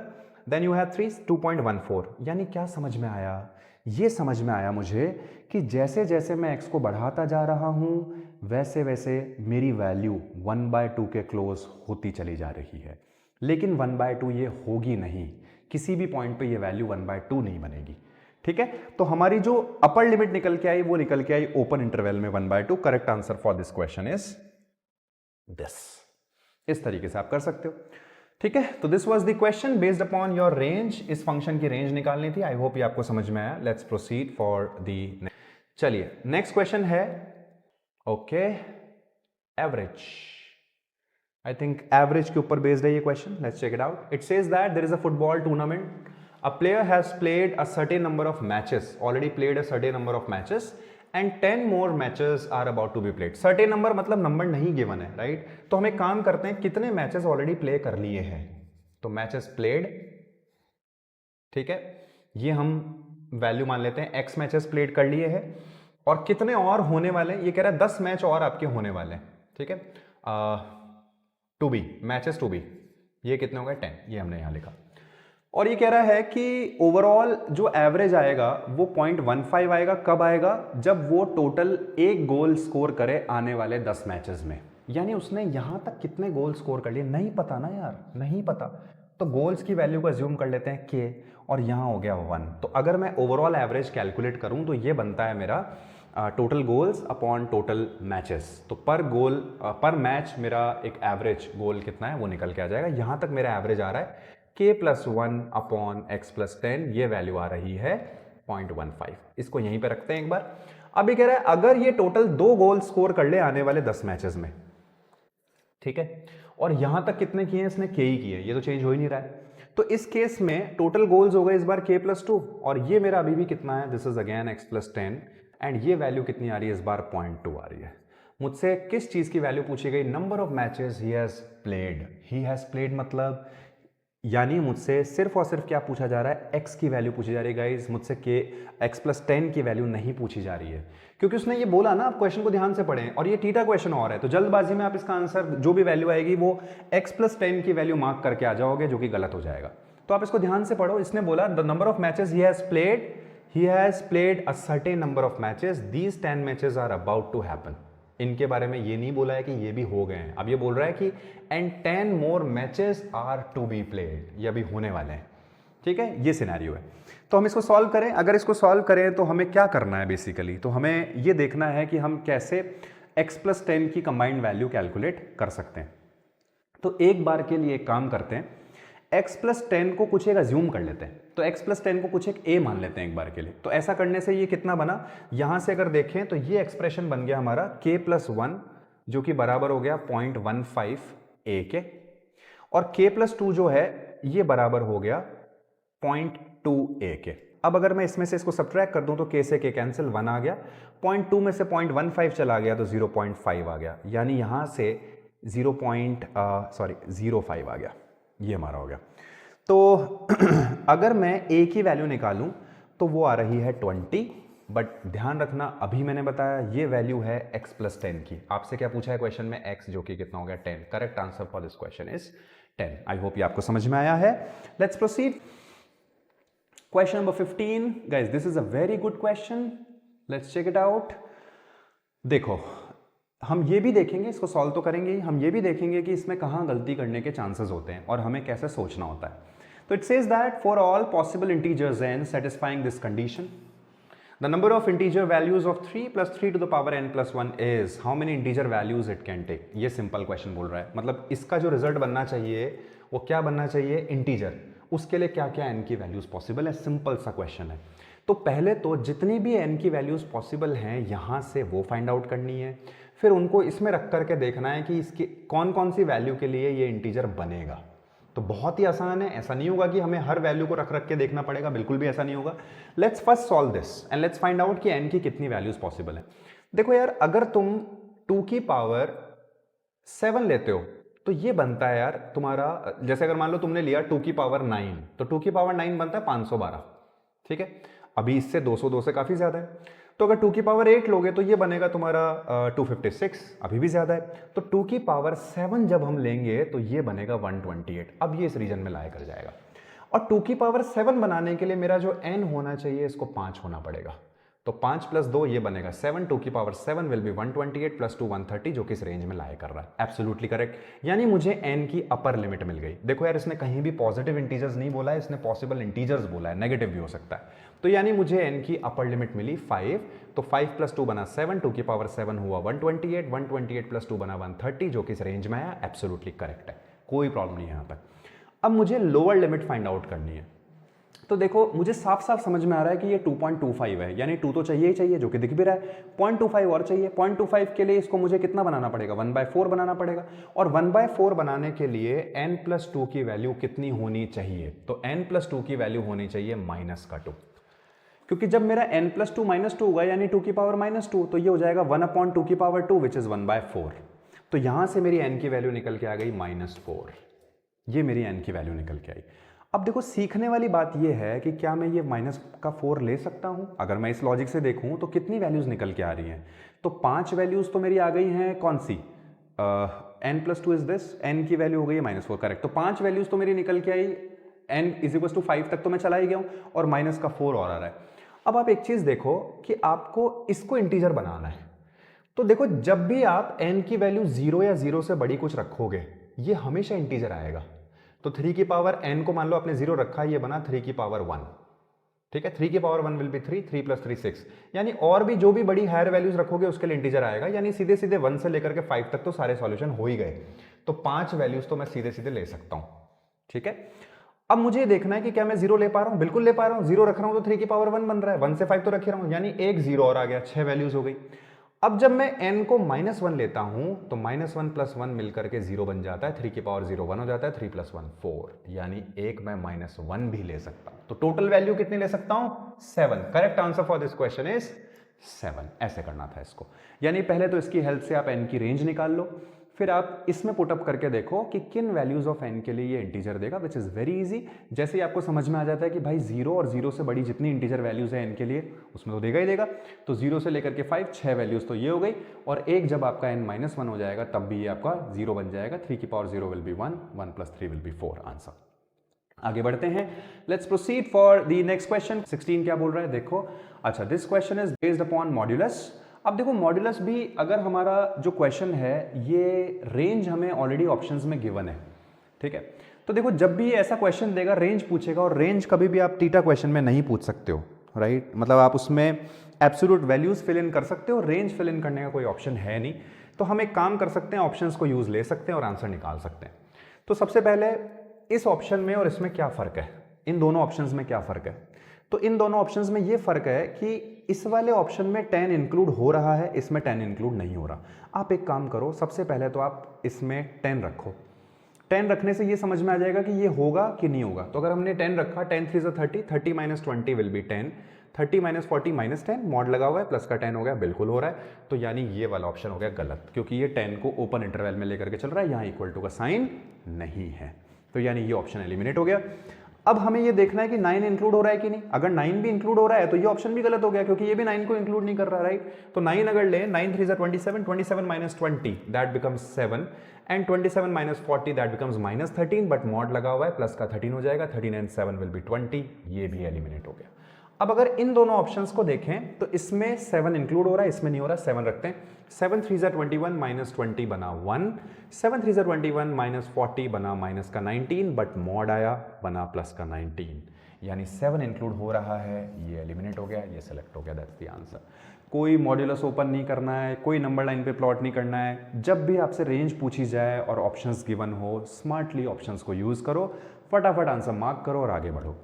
देन यू हैव 3, 2.14। यानी क्या समझ में आया? ये समझ में आया मुझे कि जैसे जैसे मैं x को बढ़ाता जा रहा हूं वैसे वैसे मेरी वैल्यू 1/2 के क्लोज होती चली जा रही है, लेकिन 1/2 ये होगी नहीं, किसी भी पॉइंट पे ये वैल्यू 1/2 नहीं बनेगी। ठीक है, तो हमारी जो अपर लिमिट निकल के आई वो निकल के आई ओपन इंटरवल में 1/2। Correct answer for this question is this. इस तरीके से आप कर सकते हो। ठीक है, तो this was the question based upon your range. इस फंक्शन की रेंज निकालनी थी। आई होप ये आपको समझ में आया। लेट्स प्रोसीड फॉर द, चलिए नेक्स्ट क्वेश्चन है, okay, average. I think average के ऊपर बेस्ड है ये question. Let's check it out. It says that there is a football tournament, a player has played a certain number of matches, already played a certain number of matches, and 10 more matches are about to be played. certain number मतलब नंबर नहीं गिवन है, राइट? तो हम एक काम करते हैं, कितने मैचेस ऑलरेडी प्ले कर लिए हैं, तो मैचेस प्लेड, ठीक है, ये हम वैल्यू मान लेते हैं, x मैचेस प्लेड कर लिए हैं, और कितने और होने वाले हैं, ये कह रहा है 10 मैच और आपके होने वाले हैं। ठीक है, to be matches to be, ये कितने हो गए? 10, ये हमने यहां लिखा। और ये कह रहा है कि ओवरऑल जो एवरेज आएगा वो 0.15 आएगा। कब आएगा? जब वो टोटल एक गोल स्कोर करे आने वाले 10 मैचेस में। यानी उसने यहां तक कितने गोल स्कोर कर लिए नहीं पता ना यार, नहीं पता, तो गोल्स की वैल्यू को अज्यूम कर लेते हैं k, और यहां हो गया 1। तो अगर मैं ओवरऑल एवरेज कैलकुलेट करूं तो ये बनता है मेरा total goals upon total matches. तो पर गोल पर मैच मेरा एक एवरेज गोल कितना है वो निकल के आ जाएगा। यहां तक मेरा एवरेज आ रहा है k + 1 अपॉन x + 10, ये वैल्यू आ रही है 0.15। इसको यहीं पे रखते हैं एक बार। अब ये कह रहा है अगर ये टोटल 2 गोल स्कोर कर ले आने वाले 10 मैचेस में, ठीक है, और यहां तक कितने किए हैं इसने? k ही किए, ये तो चेंज हो ही नहीं रहा है। तो इस केस में टोटल गोल्स हो गए इस बार k+2 और ये मेरा अभी भी कितना है, this is again x+10 and ये वैल्यू कितनी आ रही है इस बार 0.2 आ रही है। मुझसे किस चीज की वैल्यू पूछी गई, number of matches he has played मतलब यानी मुझसे सिर्फ और सिर्फ क्या पूछा जा रहा है, x की वैल्यू पूछी जा रही है गाइस, मुझसे x+10 की वैल्यू नहीं पूछी जा रही है क्योंकि उसने ये बोला ना, आप क्वेश्चन को ध्यान से पढ़ें और ये थीटा क्वेश्चन और है तो जल्दबाजी में आप इसका आंसर जो भी वैल्यू आएगी वो x+10 की वैल्यू मार्क करके आ जाओगे जो कि गलत हो जाएगा। तो आप इसको ध्यान से पढ़ो। इसने बोला the number of matches he has played a certain number of matches, these 10 matches are about to happen. इनके बारे में ये नहीं बोला है कि ये भी हो गए हैं, अब ये बोल रहा है कि and 10 more matches are to be played, ये अभी होने वाले हैं। ठीक है, ये सिनेरियो है। तो हम इसको सॉल्व करें। अगर इसको सॉल्व करें तो हमें क्या करना है बेसिकली, तो हमें ये देखना है कि हम कैसे x+10 की कंबाइंड वैल्यू कैलकुलेट कर सकते हैं। तो एक बार के लिए एक काम करते हैं, x+10 को कुछ एक अज्यूम कर लेते हैं, तो x+10 को कुछ एक a मान लेते हैं एक बार के लिए। तो ऐसा करने से ये कितना बना, यहां से अगर देखें तो ये एक्सप्रेशन बन गया हमारा k+1 जो कि बराबर हो गया 0.15 a के, और k+2 जो है ये बराबर हो गया 0.2 a के। अब अगर मैं इसमें से इसको सब्ट्रैक्ट कर दूं तो k से k कैंसिल, 1 आ गया, 0.2 में से 0.15 चला गया तो 0.5 आ गया, यानी यहां से 0.05 आ गया, ये हमारा हो गया। तो अगर मैं a की वैल्यू निकालूं तो वो आ रही है 20, बट ध्यान रखना अभी मैंने बताया ये वैल्यू है x+10 की। आपसे क्या पूछा है क्वेश्चन में, x जो कि कितना हो गया 10। Correct answer for this question is 10। I hope ये आपको समझ में आया है। Let's proceed. Question number 15 guys, this is a very good question, let's check it out. देखो हम ये भी देखेंगे, इसको सॉल्व तो करेंगे ही, हम ये भी देखेंगे कि इसमें कहाँ गलती करने के चांसेस होते हैं और हमें कैसे सोचना होता है। तो it says that for all possible integers n satisfying this condition, the number of integer values of 3 plus 3 to the power n+1 is how many integer values it can take। ये सिंपल क्वेश्चन बोल रहा है, मतलब इसका जो रिजल्ट बनना चाहिए वो क्या बनना चाहिए, इंटीजर। उसके लिए क्या क्या n की वैल्यूज पॉसिबल है, सिंपल सा क्वेश्चन है। तो पहले तो जितनी भी n की वैल्यूज पॉसिबल हैं यहां से वो फाइंड आउट करनी है, फिर उनको इसमें रख करके देखना है कि इसकी कौन कौन सी वैल्यू के लिए ये इंटीजर बनेगा। तो बहुत ही आसान है, ऐसा नहीं होगा कि हमें हर वैल्यू को रख रख के देखना पड़ेगा, बिल्कुल भी ऐसा नहीं होगा। Let's first solve this and let's find out कि n की कितनी वैल्यूज पॉसिबल है। देखो यार, अगर तुम 2 की पावर 7 लेते हो तो ये बनता है यार तुम्हारा, जैसे अगर मान लो तुमने लिया 2 की पावर 9, तो 2 की पावर 9 बनता है 512। ठीक है, अभी इससे 202 से काफी ज्यादा है। तो अगर 2 की पावर 8 लोगे तो ये बनेगा तुम्हारा 256, अभी भी ज्यादा है। तो 2 की पावर 7 जब हम लेंगे तो ये बनेगा 128। अब ये इस रीजन में लाया कर जाएगा। और 2 की पावर 7 बनाने के लिए मेरा जो n होना चाहिए इसको 5 होना पड़ेगा। तो 5 + 2 ये बनेगा 7, 2 की पावर 7 विल बी 128 + 2 130, जो कि इस रेंज में लाया कर रहा है। एब्सोल्युटली करेक्ट, यानी मुझे n की अपर लिमिट मिल गई। देखो यार, इसने कहीं भी पॉजिटिव इंटीजर्स नहीं बोला है, इसने पॉसिबल इंटीजर्स बोला है, नेगेटिव भी हो सकता है। तो यानी मुझे n की अपर लिमिट मिली 5। तो 5 + 2 बना 7, 2 की पावर 7 हुआ 128, 128 + 2 बना 130, जो कि इस रेंज में आया। एब्सोल्युटली करेक्ट है, कोई प्रॉब्लम नहीं है यहाँ तक। अब मुझे लोअर लिमिट फाइंड आउट करनी है। तो देखो मुझे साफ साफ समझ में आ रहा है कि ये 2.25 है, यानी 2 तो चाहिए ही चाहिए, जो कि दिख भी रहा है। 0.25 और चाहिए। 0.25 के लिए इसको मुझे कितना बनाना पड़ेगा, 1/4 बनाना पड़ेगा। और 1/4 बनाने के लिए n+2 की वैल्यू कितनी होनी चाहिए, तो n+2 की वैल्यू होनी चाहिए -2, क्योंकि जब मेरा n+2 -2 होगा यानी 2 की पावर -2, तो ये हो जाएगा 1/2 की पावर 2 विच इज 1/4। तो यहां से मेरी n की वैल्यू निकल के आ गई -4। ये मेरी n की वैल्यू निकल के आई। अब देखो, सीखने वाली बात यह है कि क्या मैं ये -4 ले सकता हूं। अगर मैं इस लॉजिक से देखूं तो कितनी वैल्यूज निकल के आ रही हैं, तो 5 वैल्यूज तो मेरी आ गई हैं। कौन सी, n+2 इज दिस, n की वैल्यू हो गई है -4। करेक्ट, तो 5 वैल्यूज तो मेरी निकल के आई। n = 5 तक तो मैं चला ही गया हूं, और -4 और आ रहा है। अब आप एक चीज देखो कि आपको इसको इंटीजर बनाना है। तो देखो, जब भी आप n की वैल्यू 0 या 0 से बड़ी कुछ रखोगे, ये हमेशा इंटीजर आएगा। तो 3 की पावर n को मान लो आपने 0 रखा, ये बना 3 की पावर 1। ठीक है, 3 की पावर 1 विल बी 3, 3 + 3 6, यानी और भी जो भी बड़ी हायर वैल्यूज रखोगे उसके लिए इंटीजर आएगा। यानी सीधे सीधे 1 से लेकर के 5 तक तो सारे सॉल्यूशन हो ही गए। तो 5 वैल्यूज तो मैं सीधे सीधे ले सकता हूं। ठीक है, अब मुझे देखना है कि क्या मैं 0 ले पा रहा हूं। बिल्कुल ले पा रहा हूं, 0 रख रहा हूं तो 3 की पावर 1 बन रहा है, 1 से 5 तो रख ही रहा हूं, यानी एक 0 और आ गया, 6 वैल्यूज हो गई। अब जब मैं n को -1 लेता हूं तो -1 + 1 मिलकर के 0 बन जाता है, 3 की पावर 0 1 हो जाता है, 3 + 1 4, यानी एक मैं -1 भी ले सकता हूं। तो टोटल वैल्यू कितनी ले सकता हूं? 7। Correct answer for this question is 7। ऐसे करना था इसको, यानी पहले तो इसकी हेल्प से आप n की रेंज निकाल लो, फिर आप इसमें पुटअप करके देखो कि किन वैल्यूज ऑफ n के लिए ये इंटीजर देगा, विच इज वेरी इजी। जैसे ही आपको समझ में आ जाता है कि भाई 0 और 0 से बड़ी जितनी इंटीजर वैल्यूज है n के लिए उसमें तो देगा ही देगा, तो 0 से लेकर के 5 6 वैल्यूज तो ये हो गई, और एक जब आपका n -1 हो जाएगा तब भी ये आपका 0 बन जाएगा, 3 की power 0 will be 1, 1 + 3 will be 4 answer. आगे बढ़ते हैं, let's proceed for the next question. 16 क्या बोल रहा है देखो। अच्छा, this question is based upon modulus. अब देखो मॉड्यूलस भी, अगर हमारा जो क्वेश्चन है ये रेंज हमें ऑलरेडी ऑप्शंस में गिवन है, ठीक है, तो देखो जब भी ऐसा क्वेश्चन देगा रेंज पूछेगा, और रेंज कभी भी आप थीटा क्वेश्चन में नहीं पूछ सकते हो, राइट, मतलब आप उसमें एब्सोल्यूट वैल्यूज फिल इन कर सकते हो, रेंज फिल इन करने का कोई ऑप्शन है नहीं। तो हम एक काम कर सकते हैं, ऑप्शंस को यूज ले सकते हैं और आंसर निकाल सकते हैं। तो सबसे पहले इस ऑप्शन में और इसमें क्या फर्क है, इन दोनों ऑप्शंस में क्या फर्क है? तो इन दोनों ऑप्शंस में ये फर्क है कि इस वाले ऑप्शन में 10 इंक्लूड हो रहा है, इसमें 10 इंक्लूड नहीं हो रहा। आप एक काम करो, सबसे पहले तो आप इसमें 10 रखो। 10 रखने से ये समझ में आ जाएगा कि ये होगा कि नहीं होगा। तो अगर हमने 10 रखा, 10 3 30, 30 - 20 विल बी 10, 30 - 40 -10, मॉड लगा हुआ है, प्लस का 10 हो गया, बिल्कुल हो रहा है। तो यानी ये वाला ऑप्शन हो गया गलत, क्योंकि ये 10 को ओपन इंटरवल में लेकर के चल रहा है, यहाँ इक्वल टू का साइन नहीं है, तो यानी ये ऑप्शन एलिमिनेट हो गया। अब हमें ये देखना है कि 9 इंक्लूड हो रहा है कि नहीं। अगर 9 भी इंक्लूड हो रहा है तो ये ऑप्शन भी गलत हो गया, क्योंकि ये भी 9 को इंक्लूड नहीं कर रहा, राइट। तो 9 अगर ले, 9 3 27, 27 - 20 that becomes 7, and 27 - 40 that becomes -13, but mod लगा हुआ है, प्लस का 13 हो जाएगा, 13 and 7 विल बी 20, ये भी एलिमिनेट हो गया। अब अगर इन दोनों ऑप्शंस को देखें तो इसमें 7 इंक्लूड हो रहा है, इसमें नहीं हो रहा, 7 रखते हैं। 7 3 21 -20 बना 1, 7 3 21 -40 बना माइनस का 19, बट मॉड आया बना प्लस का 19, यानी 7 इंक्लूड हो रहा है, ये एलिमिनेट हो गया, ये सेलेक्ट हो गया, दैट्स द आंसर। कोई मॉड्यूलस ओपन नहीं करना है, कोई नंबर लाइन पे प्लॉट नहीं करना है। जब भी आपसे रेंज पूछी जाए और ऑप्शंस गिवन हो, स्मार्टली ऑप्शंस को यूज करो, फटाफट आंसर मार्क करो और आगे बढ़ो,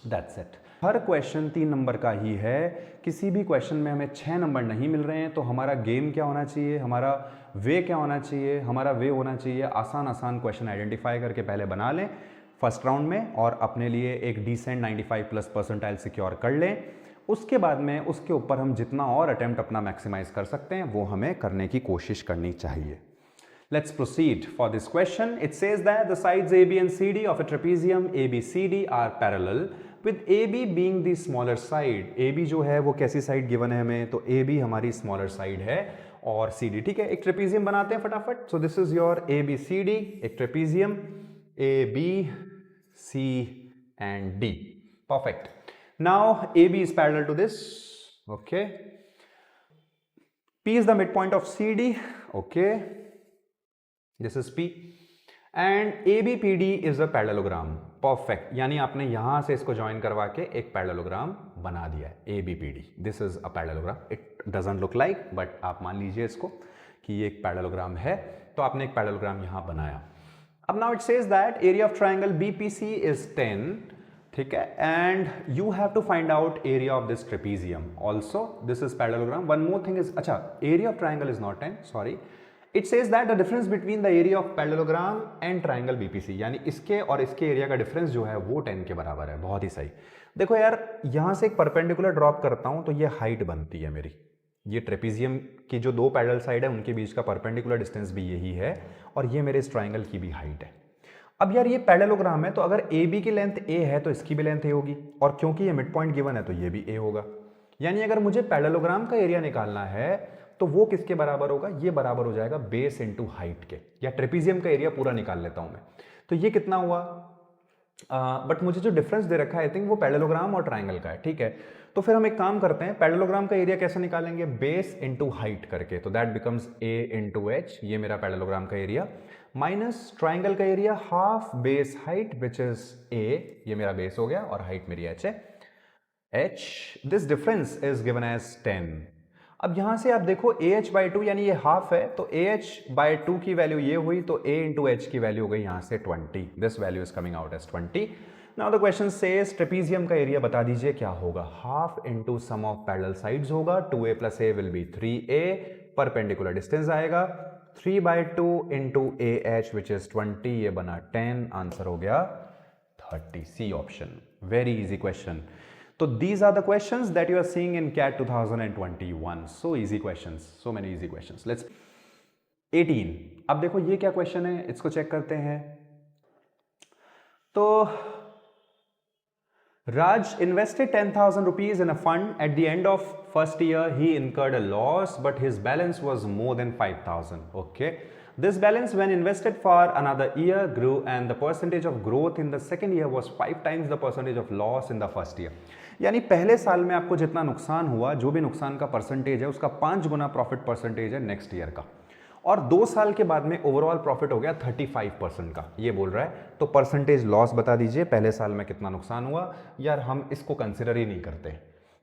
that's it. Her question 3 number का ही है। किसी भी क्वेश्चन में हमें 6 नंबर नहीं मिल रहे हैं, तो हमारा गेम क्या होना चाहिए, हमारा वे क्या होना चाहिए? हमारा वे होना चाहिए आसान आसान क्वेश्चन आइडेंटिफाई करके पहले बना लें फर्स्ट राउंड में, और अपने लिए एक डिसेंट 95+ परसेंटाइल सिक्योर कर लें। उसके बाद में उसके ऊपर हम जितना और अटेम्प्ट अपना मैक्सिमाइज कर सकते हैं वो हमें करने की कोशिश करनी चाहिए। Let's proceed for this question. It says that the sides AB and CD of a trapezium ABCD are parallel, with AB being the smaller side. AB जो है वो कैसी साइड गिवन है हमें, तो AB हमारी स्मॉलर साइड है और CD, ठीक है। एक ट्रेपीजियम बनाते हैं फटाफट। So this is your ABCD, एक trapezium ABC and D. Perfect. Now AB is parallel to this. Okay. P is the midpoint of CD. Okay. This is P and ABPD is a parallelogram. Perfect. यानी आपने यहां से इसको ज्वाइन करवा के एक पैरेललोग्राम बना दिया है ABPD. This is a parallelogram. It doesn't look like, but आप मान लीजिए इसको कि ये एक पैरेललोग्राम है, तो आपने एक पैरेललोग्राम यहां बनाया। अब now it says that area of triangle BPC is 10, ठीक है, and you have to find out area of this trapezium. Also, this is parallelogram. One more thing is, अच्छा, area of triangle is not 10. Sorry. It says that the difference between the area of parallelogram and triangle BPC, यानी इसके और इसके एरिया का डिफरेंस जो है वो 10 के बराबर है। बहुत ही सही। देखो यार, यहां से एक परपेंडिकुलर ड्रॉप करता हूं तो ये हाइट बनती है मेरी। ये ट्रेपीजियम की जो दो पैरेलल साइड है उनके बीच का परपेंडिकुलर डिस्टेंस भी यही है, और ये मेरे इस ट्राइंगल की भी हाइट है। अब यार ये पैरेललोग्राम है, तो अगर AB की लेंथ A है तो इसकी भी लेंथ A होगी, और क्योंकि ये मिड पॉइंट गिवन है तो ये भी A होगा। यानी अगर मुझे पैरेललोग्राम का एरिया निकालना है तो वो किसके बराबर होगा? ये बराबर हो जाएगा बेस इनटू हाइट के, या ट्रेपीजियम का एरिया पूरा निकाल लेता हूं मैं। तो ये कितना हुआ? बट मुझे जो डिफरेंस दे रखा है आई थिंक वो पैरेललोग्राम और ट्राइंगल का है, ठीक है। तो फिर हम एक काम करते हैं, पैरेललोग्राम का एरिया कैसे निकालेंगे? बेस इनटू हाइट करके, तो that becomes A into H, ये मेरा पैरेललोग्राम का एरिया, माइनस ट्राइंगल का area half base height which is A, ये मेरा बेस हो गया और हाइट मेरी H है, H, this difference is given as 10। अब यहां से आप देखो AH/2 यानी ये हाफ है, तो AH/2 की वैल्यू ये हुई, तो A इंटू H की वैल्यू हो गई यहां से 20, this value is coming out as 20। Now the question says trapezium का एरिया बता दीजिए क्या होगा, half into sum of parallel sides होगा, 2a plus a will be 3a, perpendicular distance आएगा 3/2 इंटू AH विच इज 20, ये बना 10, आंसर हो गया 30, C option. Very easy question. तो these are the questions that you are seeing in CAT 2021. So easy questions, so many easy questions. Let's 18। अब देखो ये क्या क्वेश्चन है, इसको चेक करते हैं। तो Raj invested 10,000 rupees in a fund. At the end of first year, he incurred a loss, but his balance was more than 5,000. Okay. This balance, when invested for another year, grew, and the percentage of growth in the second year was 5 times the percentage of loss in the first year. यानी पहले साल में आपको जितना नुकसान हुआ, जो भी नुकसान का परसेंटेज है, उसका 5 गुना प्रॉफिट परसेंटेज है नेक्स्ट ईयर का, और 2 साल के बाद में ओवरऑल प्रॉफिट हो गया 35% का, ये बोल रहा है। तो परसेंटेज लॉस बता दीजिए, पहले साल में कितना नुकसान हुआ। यार हम इसको कंसिडर ही नहीं करते।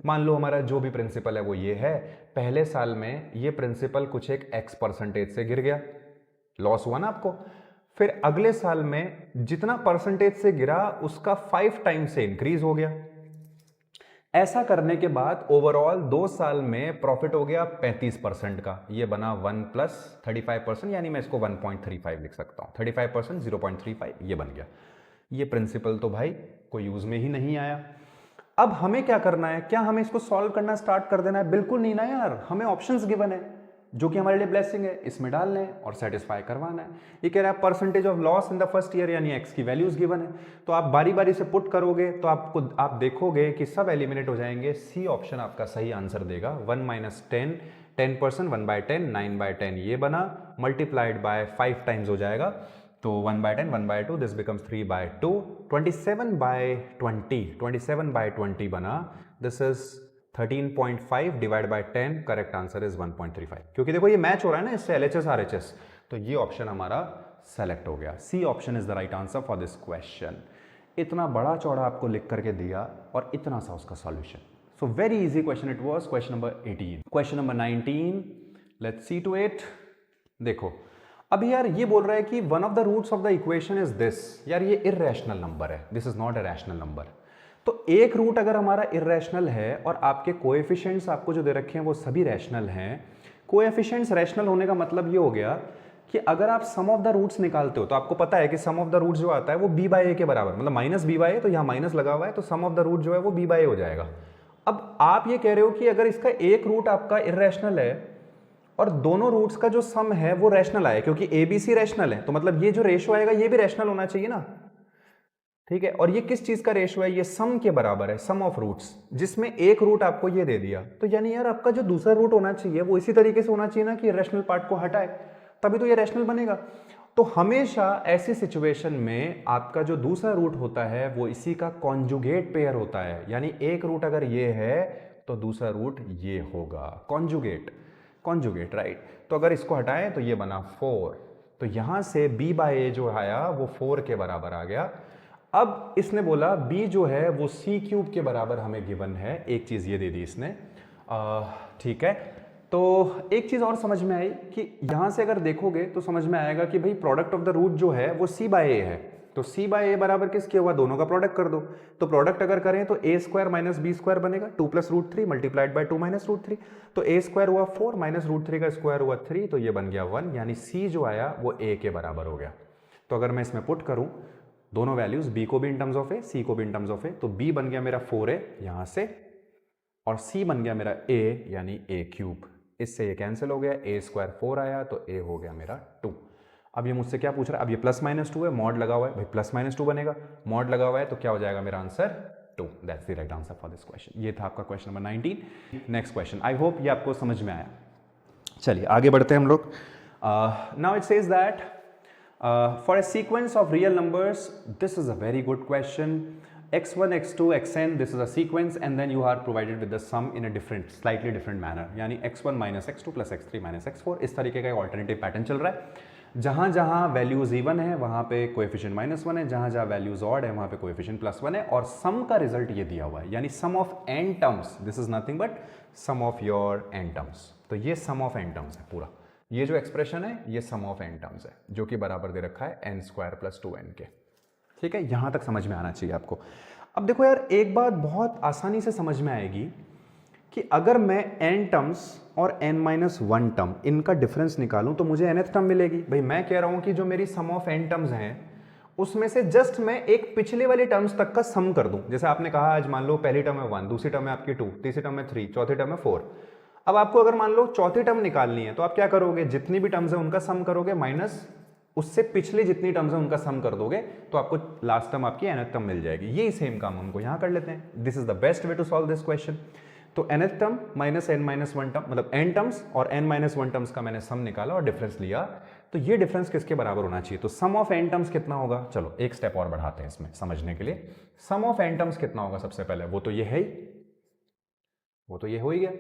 मान लो हमारा जो भी प्रिंसिपल है वो ये है, पहले साल में ये प्रिंसिपल कुछ एक x परसेंटेज से गिर गया, लॉस हुआ ना आपको, फिर अगले साल में जितना परसेंटेज से गिरा उसका 5 टाइम से इंक्रीज हो गया। ऐसा करने के बाद ओवरऑल 2 साल में प्रॉफिट हो गया 35% का, ये बना 1 प्लस 35%, यानी मैं इसको 1.35 लिख सकता हूँ। 35% 0.35 ये बन गया। ये प्रिंसिपल तो भाई कोई यूज में ही नहीं आया। अब हमें क्या करना है, क्या हमें इसको सॉल्व करना स्टार्ट कर देना है? बिल्कुल नहीं ना यार, हमें ऑप्शंस गिवन है जो कि हमारे लिए ब्लेसिंग है, इसमें डालना है और सेटिस्फाई करवाना है। ये कह रहा है percentage of loss in the first year, यानी एक्स की वैल्यूज गिवन है, तो आप बारी बारी से पुट करोगे तो आप देखोगे कि सब एलिमिनेट हो जाएंगे। सी ऑप्शन आपका सही आंसर देगा। 1 माइनस 10, 10%, 1/10, 9/10 ये बना, मल्टीप्लाइड बाय 5 टाइम्स हो जाएगा, तो 1/10, 1/2, दिस बिकम्स 3/2, 27/20, 27/20 बना, this is 13.5 divide by 10, correct answer is 1.35। क्योंकि देखो ये मैच हो रहा है ना इससे LHS RHS, तो ये ऑप्शन हमारा सेलेक्ट हो गया। C option is the right answer for this question. इतना बड़ा चौड़ा आपको लिख करके दिया और इतना सा उसका solution. So very easy question it was. Question number 18। Question number 19, let's see to it. देखो अब यार ये बोल रहा है कि one of the roots of the equation is this. यार ये इररेशनल नंबर है, this is not a rational number. तो एक रूट अगर हमारा इररेशनल है और आपके कोएफिशिएंट्स आपको जो दे रखे हैं वो सभी रैशनल हैं, कोएफिशिएंट्स रैशनल होने का मतलब ये हो गया कि अगर आप सम ऑफ द रूट्स निकालते हो तो आपको पता है कि सम ऑफ द रूट्स जो आता है वो b/a के बराबर, मतलब माइनस b/a, तो यहाँ माइनस लगा हुआ है तो सम ऑफ द रूट जो है वो b/a हो जाएगा। अब आप ये कह रहे हो कि अगर इसका एक रूट आपका इररेशनल है और दोनों रूट्स का जो सम है वो रैशनल आया, क्योंकि ABC रैशनल है, तो मतलब ये जो रेशियो आएगा ये भी रैशनल होना चाहिए ना, ठीक है। और ये किस चीज का रेशियो है, ये सम के बराबर है, सम ऑफ रूट्स, जिसमें एक रूट आपको ये दे दिया, तो यानी यार आपका जो दूसरा रूट होना चाहिए वो इसी तरीके से होना चाहिए ना कि रैशनल पार्ट को हटाए, तभी तो ये रैशनल बनेगा। तो हमेशा ऐसी सिचुएशन में आपका जो दूसरा रूट होता है वो इसी का कॉन्जुगेट पेयर होता है, यानी एक रूट अगर ये है तो दूसरा रूट ये होगा, कॉन्जुगेट राइट। तो अगर इसको हटाएं तो ये बना 4, तो यहां से b/a जो आया वो 4 के बराबर आ गया। अब इसने बोला b जो है वो c³ के बराबर हमें गिवन है, एक चीज ये दे दी इसने, ठीक है। तो एक चीज और समझ में आई कि यहां से अगर देखोगे तो समझ में आएगा कि भाई प्रोडक्ट ऑफ द रूट जो है वो c/a है, तो c/a बराबर किसके हुआ, दोनों का प्रोडक्ट कर दो। तो प्रोडक्ट अगर करें तो a² माइनस b² बनेगा, 2 प्लस √3 मल्टीप्लाइड बाय 2 माइनस √3, तो a² हुआ 4 माइनस √3 का स्क्वायर हुआ 3, तो ये बन गया 1, यानी c जो आया वो a के बराबर हो गया। तो अगर मैं इसमें पुट करूं दोनों वैल्यूज, b को भी in terms of a, c को भी इन टर्म्स ऑफ a, तो b बन गया मेरा 4a यहां से, और c बन गया मेरा a यानी a³। इससे ये कैंसिल हो गया, a² 4 आया तो a हो गया मेरा 2। अब ये मुझसे क्या पूछ रहा है, अब ये प्लस माइनस 2 है, मॉड लगा हुआ है, भाई प्लस माइनस 2 बनेगा, मॉड लगा हुआ है तो क्या हो जाएगा मेरा answer 2। That's the right answer for this question. ये था आपका question number 19। Next question, I hope ये आपको समझ में आया। चलिए आगे बढ़ते हैं हम लोग। Now it says that for a sequence of real numbers, this is a very good question. x1, x2, xn, this is a sequence, and then you are provided with the sum in a slightly different manner, यानी x1 minus x2 plus x3 minus x4, इस तरीके का ऑल्टरनेटिव पैटर्न चल रहा है। जहां जहां वैल्यूज इवन है वहां पे कोएफिशिएंट -1 है, जहां जहां वैल्यूज ऑड है वहां पे कोएफिशिएंट +1 है, और सम का रिजल्ट ये दिया हुआ है, यानी sum of n terms, this is nothing but sum of your n terms. तो ये सम ऑफ n टर्म्स है पूरा, ये जो एक्सप्रेशन है ये सम ऑफ n टर्म्स है, जो कि बराबर दे रखा है n² + 2n के, ठीक है, यहां तक समझ में आना चाहिए आपको। अब देखो यार, एक बात बहुत आसानी से समझ में आएगी कि अगर मैं n टर्म्स और n-1 टर्म इनका डिफरेंस निकालूं तो मुझे nth टर्म मिलेगी। भाई मैं कह रहा हूं कि जो मेरी सम ऑफ n टर्म्स हैं उसमें से जस्ट मैं एक पिछले वाली टर्म्स तक का सम कर दूं। जैसे आपने कहा आज मान लो पहली टर्म है 1, दूसरी टर्म है आपकी 2, तीसरी टर्म है 3, चौथी टर्म है 4। अब आपको अगर मान लो चौथी टर्म निकालनी है तो आप क्या करोगे, जितनी भी टर्म्स है उनका सम करोगे माइनस उससे पिछली जितनी टर्म्स है उनका सम कर दोगे तो आपको लास्ट टर्म आपकी nth टर्म मिल जाएगी। यही सेम काम हमको यहां कर लेते हैं। This is the best way to solve this question. तो nth term minus n-1 term, मतलब n टर्म्स और n-1 टर्म्स का मैंने सम निकाला और डिफरेंस लिया। तो ये डिफरेंस किसके बराबर होना चाहिए, तो सम ऑफ n टर्म्स कितना होगा। चलो एक स्टेप और बढ़ाते हैं इसमें समझने के लिए। सम ऑफ n टर्म्स कितना होगा सबसे पहले, वो तो ये है ही, वो तो ये हो ही गया।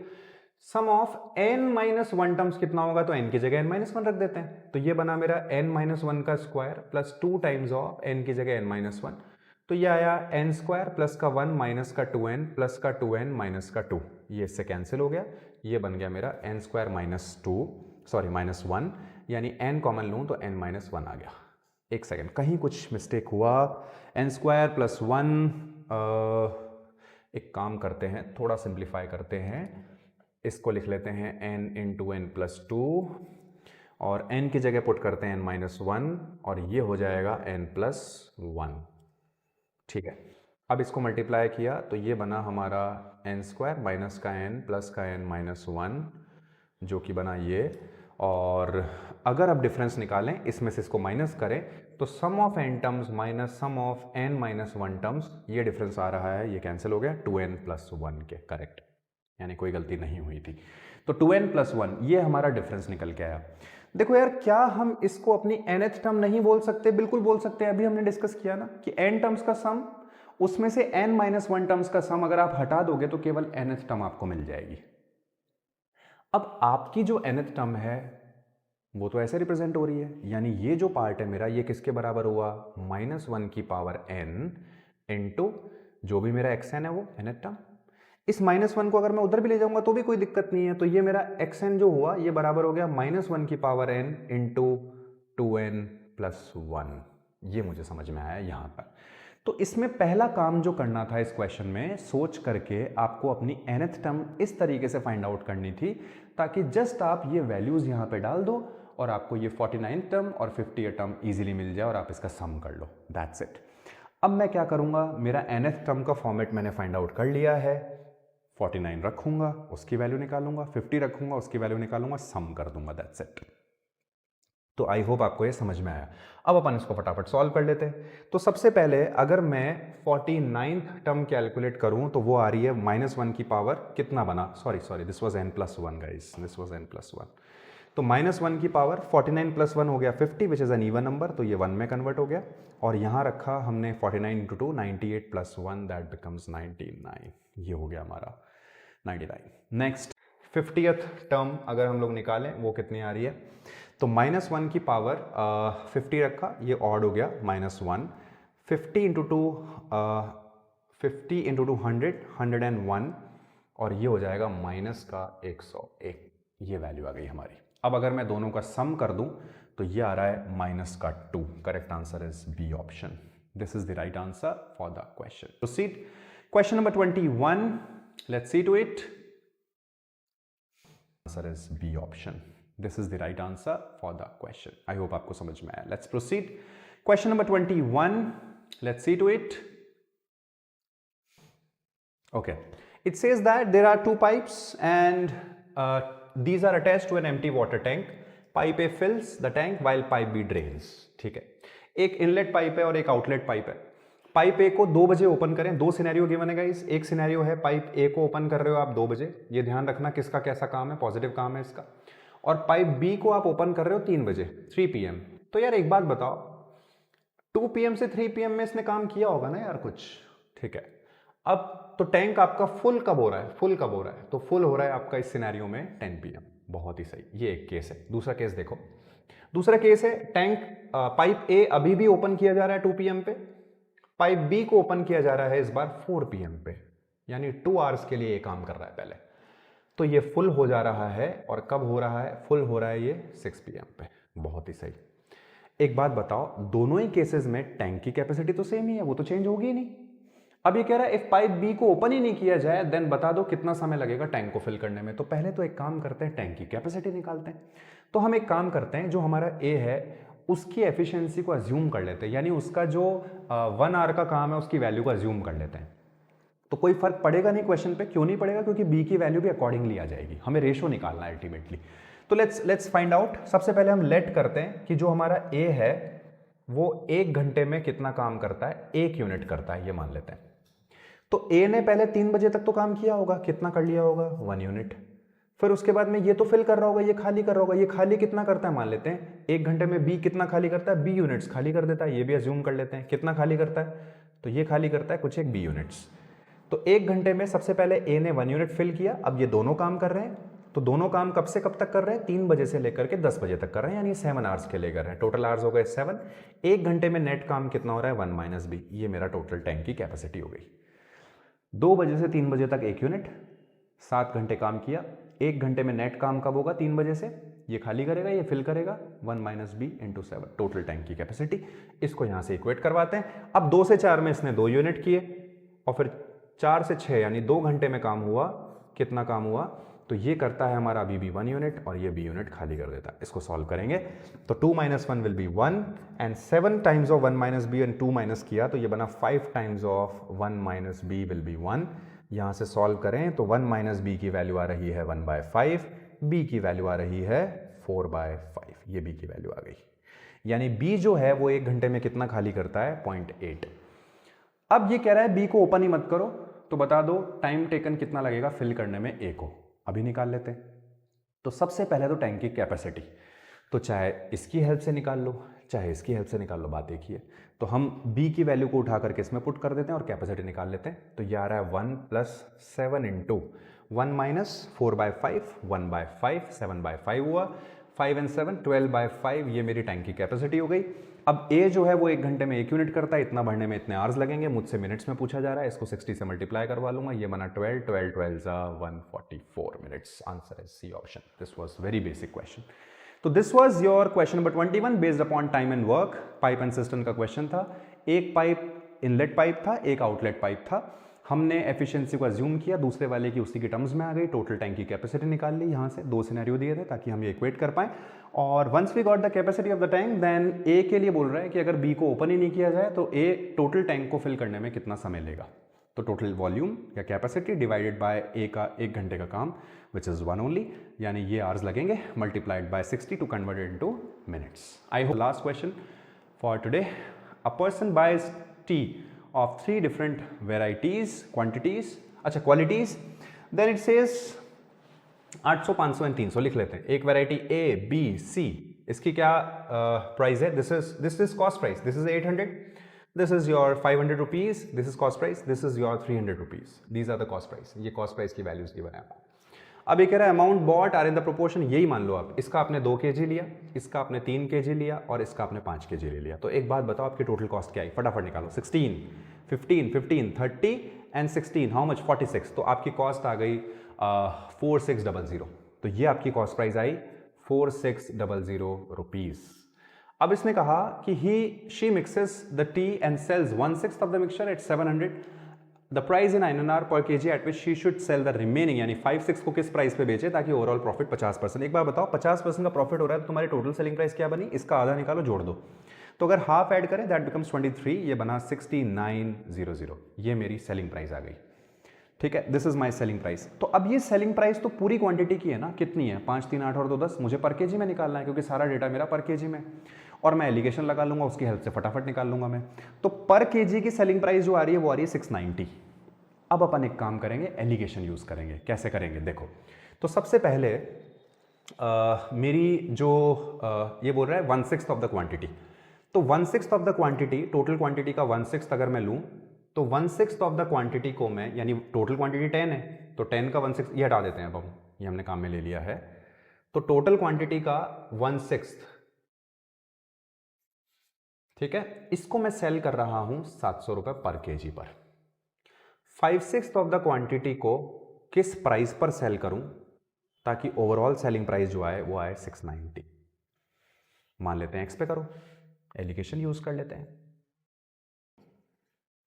सम ऑफ n-1 टर्म्स कितना होगा, तो n की जगह n-1 रख देते हैं। तो ये बना मेरा n-1 का square plus 2 times of n की जगह n-1। तो ये आया n स्क्वायर प्लस का 1 माइनस का 2n प्लस का 2n माइनस का 2, ये इससे कैंसिल हो गया। ये बन गया मेरा n square minus 2, sorry minus 1, यानी n कॉमन लूँ तो n-1 आ गया। एक सेकेंड, कहीं कुछ मिस्टेक हुआ। n स्क्वायर प्लस 1, एक काम करते हैं, थोड़ा सिंप्लीफाई करते हैं, इसको लिख लेते हैं n इंटू n प्लस 2 और n की जगह पुट करते हैं n-1 और ये हो जाएगा n प्लस 1। ठीक है, अब इसको मल्टीप्लाई किया तो ये बना हमारा n स्क्वायर माइनस का n प्लस का n-1 जो कि बना ये। और अगर आप डिफरेंस निकालें इसमें से इसको माइनस करें तो sum of n terms minus sum of n-1 terms, ये डिफरेंस आ रहा है, ये कैंसिल हो गया 2n प्लस 1 के, करेक्ट, यानी कोई गलती नहीं हुई थी। तो 2n प्लस 1 ये हमारा डिफरेंस निकल के आया। देखो यार, क्या हम इसको अपनी nth टर्म नहीं बोल सकते, बिल्कुल बोल सकते हैं। अभी हमने डिस्कस किया ना कि n टर्म्स का सम, उसमें से n-1 टर्म्स का सम अगर आप हटा दोगे तो केवल nth टर्म आपको मिल जाएगी। अब आपकी जो nth टर्म है वो तो ऐसे रिप्रेजेंट हो रही है, यानी ये जो पार्ट है मेरा ये किसके बराबर हुआ, -1 की पावर n इंटू जो भी मेरा xn है वो nth टर्म। इस -1 को अगर मैं उधर भी ले जाऊंगा तो भी कोई दिक्कत नहीं है। तो ये मेरा xn जो हुआ ये बराबर हो गया -1 की power n into 2n plus 1। ये मुझे समझ में आया यहां पर। तो इसमें पहला काम जो करना था इस क्वेश्चन में, सोच करके आपको अपनी nth टर्म इस तरीके से फाइंड आउट करनी थी ताकि जस्ट आप ये वैल्यूज यहां पे डाल दो और आपको ये 49 टर्म और 50 टर्म इजीली मिल जाए और आप इसका सम कर लो, दैट्स इट। अब मैं क्या करूंगा, मेरा nth टर्म का फॉर्मेट मैंने फाइंड आउट कर लिया है। 49 रखूंगा, उसकी वैल्यू निकालूंगा, 50 रखूंगा, उसकी वैल्यू निकालूंगा, सम कर दूंगा, दैट्स इट। तो आई होप आपको ये समझ में आया। अब अपन इसको फटाफट सॉल्व कर लेते हैं। तो सबसे पहले अगर मैं 49th टर्म कैलकुलेट करूं तो वो आ रही है -1 की पावर कितना बना, sorry this was n+1 guys, this was n+1। तो -1 की पावर 49 प्लस 1 हो गया 50 which is an even number, तो ये 1 में कन्वर्ट हो गया। और यहाँ रखा हमने 49 इंटू 2, 98 प्लस 1 दैट बिकम्स 99, ये हो गया हमारा 99। नेक्स्ट 50th टर्म अगर हम लोग निकालें वो कितनी आ रही है, तो -1 की पावर 50 रखा, ये ऑड हो गया -1, 50 इंटू 2 50 इंटू 2 100, 101 और ये हो जाएगा माइनस का 101, ये वैल्यू आ गई हमारी। अब अगर मैं दोनों का सम कर दूं तो ये आ रहा है माइनस का 2। Correct answer is B option. This is the right answer for the question. Proceed question number 21, let's see to it. Answer is B option. This is the right answer for the question. I hope आपको समझ में आया। Let's proceed question number 21, let's see to it. Okay, it says that there are two pipes and these are attached to an empty water tank. Pipe A fills the tank while pipe B drains. ठीक है, एक इनलेट पाइप है और एक आउटलेट पाइप है। पाइप ए को 2 बजे ओपन करें, 2 सिनेरियो गिवन है गाइस। एक सिनेरियो है पाइप ए को ओपन कर रहे हो आप 2 बजे, ये ध्यान रखना किसका कैसा काम है, पॉजिटिव काम है इसका। और पाइप बी को आप ओपन कर रहे हो 3 बजे 3 PM। तो यार एक बात बताओ, 2 PM से 3 PM में इसने काम किया होगा ना यार कुछ, ठीक है। अब तो टैंक आपका फुल कब हो रहा है, फुल कब हो रहा है, तो फुल हो रहा है आपका इस सिनेरियो में 10 PM। बहुत ही सही, ये एक केस है। दूसरा केस देखो, दूसरा केस है टैंक पाइप ए अभी भी ओपन किया जा रहा है 2 PM पे, पाइप बी को ओपन किया जा रहा है इस बार 4 PM पे, यानी 2 आवर्स के लिए ये काम कर रहा है पहले। तो ये फुल हो जा रहा है और कब हो रहा है, फुल हो रहा है ये 6 PM पे। बहुत ही सही। एक बात बताओ, दोनों ही केसेस में टैंक की कैपेसिटी तो सेम ही है, वो तो चेंज होगी ही नहीं। अब ये कह रहा है इफ पाइप बी को ओपन ही नहीं किया जाए देन बता दो कितना समय लगेगा टैंक को फिल करने में। तो पहले तो एक काम करते हैं, टैंक की कैपेसिटी निकालते हैं। तो हम एक काम करते हैं, जो हमारा ए है उसकी एफिशिएंसी को अज्यूम कर लेते हैं, यानी उसका जो 1 आवर का काम है उसकी वैल्यू को अज्यूम कर लेते हैं। तो कोई फर्क पड़ेगा नहीं क्वेश्चन पे। क्यों नहीं पड़ेगा? क्योंकि बी की वैल्यू भी अकॉर्डिंगली आ जाएगी। हमें रेशो निकालना है अल्टीमेटली। तो लेट्स फाइंड आउट। सबसे पहले हम लेट करते हैं कि जो हमारा ए है वो 1 घंटे में कितना काम करता है, 1 यूनिट करता है, ये मान लेते हैं। तो ए ने पहले 3 बजे तक तो काम किया होगा, कितना कर लिया होगा, 1 यूनिट। फिर उसके बाद में ये तो फिल कर रहा होगा, ये खाली कर रहा होगा। ये खाली कितना करता है मान लेते हैं, 1 घंटे में बी कितना खाली करता है, बी यूनिट्स खाली कर देता है। ये भी अज्यूम कर लेते हैं। कितना खाली करता है, तो ये खाली करता है कुछ एक बी यूनिट्स। तो 1 घंटे में सबसे पहले ए ने 1 यूनिट फिल किया। अब ये दोनों काम कर रहे हैं, तो दोनों काम कब से कब तक कर रहे हैं, 3 बजे से लेकर के 10 बजे तक कर रहे हैं, यानी 7 आवर्स के लिए कर रहे हैं। टोटल आवर्स हो गए 7। 1 घंटे में नेट काम कितना हो रहा है, 1 माइनस बी। ये मेरा टोटल टैंक की कैपेसिटी हो गई। 2 बजे से 3 बजे तक 1 यूनिट, 7 घंटे काम किया। 1 घंटे में नेट काम कब होगा, 3 बजे से। ये खाली करेगा, ये फिल करेगा, 1 minus B into 7 total tank की कैपेसिटी। इसको यहां से इक्वेट करवाते हैं। अब 2 से 4 में इसने 2 यूनिट किए, और फिर 4 से 6 यानी 2 घंटे में काम हुआ। कितना काम हुआ, तो ये करता है हमारा बी 1 यूनिट, और ये बी यूनिट खाली कर देता है। इसको सॉल्व करेंगे तो 2 minus 1 will be 1, and 7 times of 1 minus B, and 2 minus किया तो ये बना 5 times of 1 minus B will be 1। यहां से सॉल्व करें तो 1 माइनस बी की वैल्यू आ रही है 1/5, बी की वैल्यू आ रही है 4/5। ये बी की वैल्यू आ गई, यानी बी जो है वो 1 घंटे में कितना खाली करता है, 0.8। अब ये कह रहा है बी को ओपन ही मत करो, तो बता दो टाइम टेकन कितना लगेगा फिल करने में ए को। अभी निकाल लेते हैं। तो सबसे पहले तो टैंक की कैपेसिटी, तो चाहे इसकी हेल्प से निकाल लो चाहे इसकी हेल्प से निकाल लो, बात एक ही है। तो हम b की वैल्यू को उठा करके इसमें पुट कर देते हैं और कैपेसिटी निकाल लेते हैं। तो ये आ रहा है 1 + 7 इंटू 1 माइनस 4/5, 1/5, 7/5 हुआ, 5 and 7 12/5। ये मेरी टैंक की कैपेसिटी हो गई। अब a जो है वो 1 घंटे में 1 यूनिट करता है, इतना भरने में इतने आवर्स लगेंगे। मुझसे मिनट्स में पूछा जा रहा है, इसको 60 से मल्टीप्लाई करवा लूंगा। ये बना 12, 12 12 144 मिनट्स। आंसर है C option. This was very basic question. तो this was your question number 21 based upon time and work. Pipe and system का क्वेश्चन था। एक पाइप इनलेट पाइप था, एक आउटलेट पाइप था। हमने एफिशिएंसी को अज्यूम किया, दूसरे वाले की उसी की टर्म्स में आ गई। टोटल टैंक की कैपेसिटी निकाल ली। यहाँ से 2 सिनेरियो दिए थे ताकि हम ये इक्वेट कर पाएं। और once we got the capacity of the tank, then A के लिए बोल रहा है कि अगर बी को ओपन ही नहीं किया जाए तो ए टोटल टैंक को फिल करने में कितना समय लेगा। तो टोटल वॉल्यूम या कैपेसिटी डिवाइडेड बाय ए का 1 घंटे का काम विच इज 1 ओनली, यानी ये आवर्स लगेंगे multiplied by 60 to convert it into minutes. I hope last question for today. A person buys tea of 3 different varieties, quantities, अच्छा qualities, then it says 800, 500 and 300 लिख लेते हैं। एक वैरायटी A, B, C, इसकी क्या प्राइस है? This is cost price, this is 800, this is your 500 rupees, this is cost price, this is your 300 rupees. These are the cost price. ये कॉस्ट प्राइस की वैल्यूज गिवन है आपको। अब ये कह रहा है amount bought are in the proportion, यही मान लो आप। इसका आपने 2 kg लिया, इसका आपने 3 kg लिया, और इसका आपने 5 kg ले लिया। तो एक बात बताओ आपकी टोटल कॉस्ट क्या आई, फटाफट निकालो। 16, 15, 15, 30 एंड 16, हाउ मच, 46। तो आपकी कॉस्ट आ गई 4600। तो ये आपकी कॉस्ट प्राइस आई 4600 रुपीज। अब इसने कहा कि she mixes the tea and sells 1/6 of the mixture at 700। The price in INR पर kg at which she should sell the remaining, यानी 5/6 को किस प्राइस पे बेचे ताकि ओवरऑल प्रॉफिट 50%। एक बार बताओ 50% का प्रॉफिट हो रहा है तो तुम्हारी टोटल सेलिंग प्राइस क्या बनी? इसका आधा निकालो, जोड़ दो। तो अगर हाफ ऐड करें दैट बिकम्स 23, ये बना 6900। ये मेरी सेलिंग प्राइस आ गई। ठीक है, this is my selling price. तो अब ये सेलिंग प्राइस तो पूरी क्वांटिटी की है ना, कितनी है? 5, 3, 8 और 2, 10। मुझे पर केजी में निकालना है क्योंकि सारा डेटा मेरा पर केजी में, और मैं एलिगेशन लगा लूंगा, उसकी हेल्प से फटाफट निकाल लूंगा मैं। तो पर केजी की सेलिंग प्राइस जो आ रही है वो आ रही है 690। अब अपन एक काम करेंगे, एलिगेशन यूज करेंगे। कैसे करेंगे देखो। तो सबसे पहले मेरी जो ये बोल रहा है 1/6 ऑफ द क्वांटिटी, तो 1/6 of the quantity, total quantity का 1/6 अगर मैं लूं तो 1/6 ऑफ द क्वांटिटी को मैं, यानी टोटल क्वांटिटी 10 है तो 10 का 1/6 ये हटा देते हैं। अब हम ये हमने काम में ले लिया है। तो टोटल क्वांटिटी का 1/6, ठीक है, इसको मैं सेल कर रहा हूं 700 रुपए पर केजी पर। 5/6 ऑफ द क्वांटिटी को किस प्राइस पर सेल करूं ताकि ओवरऑल सेलिंग प्राइस जो आए वो आए 690। मान लेते हैं एक्स पे करो, एलिगेशन यूज कर लेते हैं।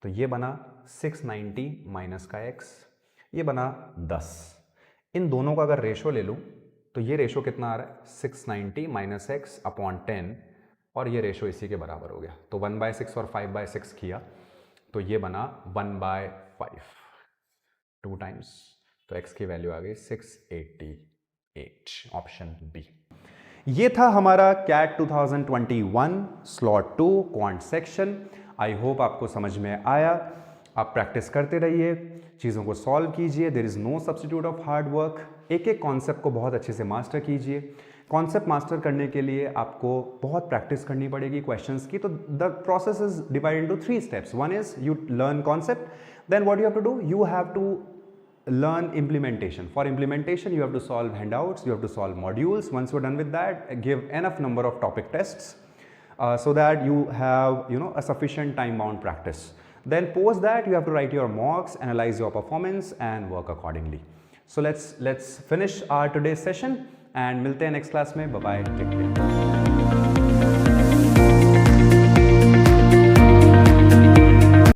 तो ये बना 690 माइनस का x, ये बना 10। इन दोनों का अगर रेशो ले लूं तो ये रेशो कितना आ रहा है 690 माइनस एक्स अपॉन 10, और ये रेशो इसी के बराबर हो गया। तो 1/6 और 5/6 किया तो ये बना 1/5, 2 टाइम्स, तो x की वैल्यू आ गई 688, ऑप्शन बी। ये था हमारा CAT 2021 slot 2 quant section. I hope आपको समझ में आया। आप प्रैक्टिस करते रहिए, चीज़ों को सॉल्व कीजिए। There is no substitute of hard work. एक एक कॉन्सेप्ट को बहुत अच्छे से मास्टर कीजिए। कॉन्सेप्ट मास्टर करने के लिए आपको बहुत प्रैक्टिस करनी पड़ेगी क्वेश्चंस की। तो the process is divided into 3 steps. One is you learn concept, then what you have to do, you have to learn implementation. For implementation, you have to solve handouts, you have to solve modules. Once you're done with that, give enough number of topic tests so that you have, a sufficient time bound practice. Then post that, you have to write your mocks, analyze your performance and work accordingly. So let's finish our today's session and milte hain next class mein. Bye bye, take care.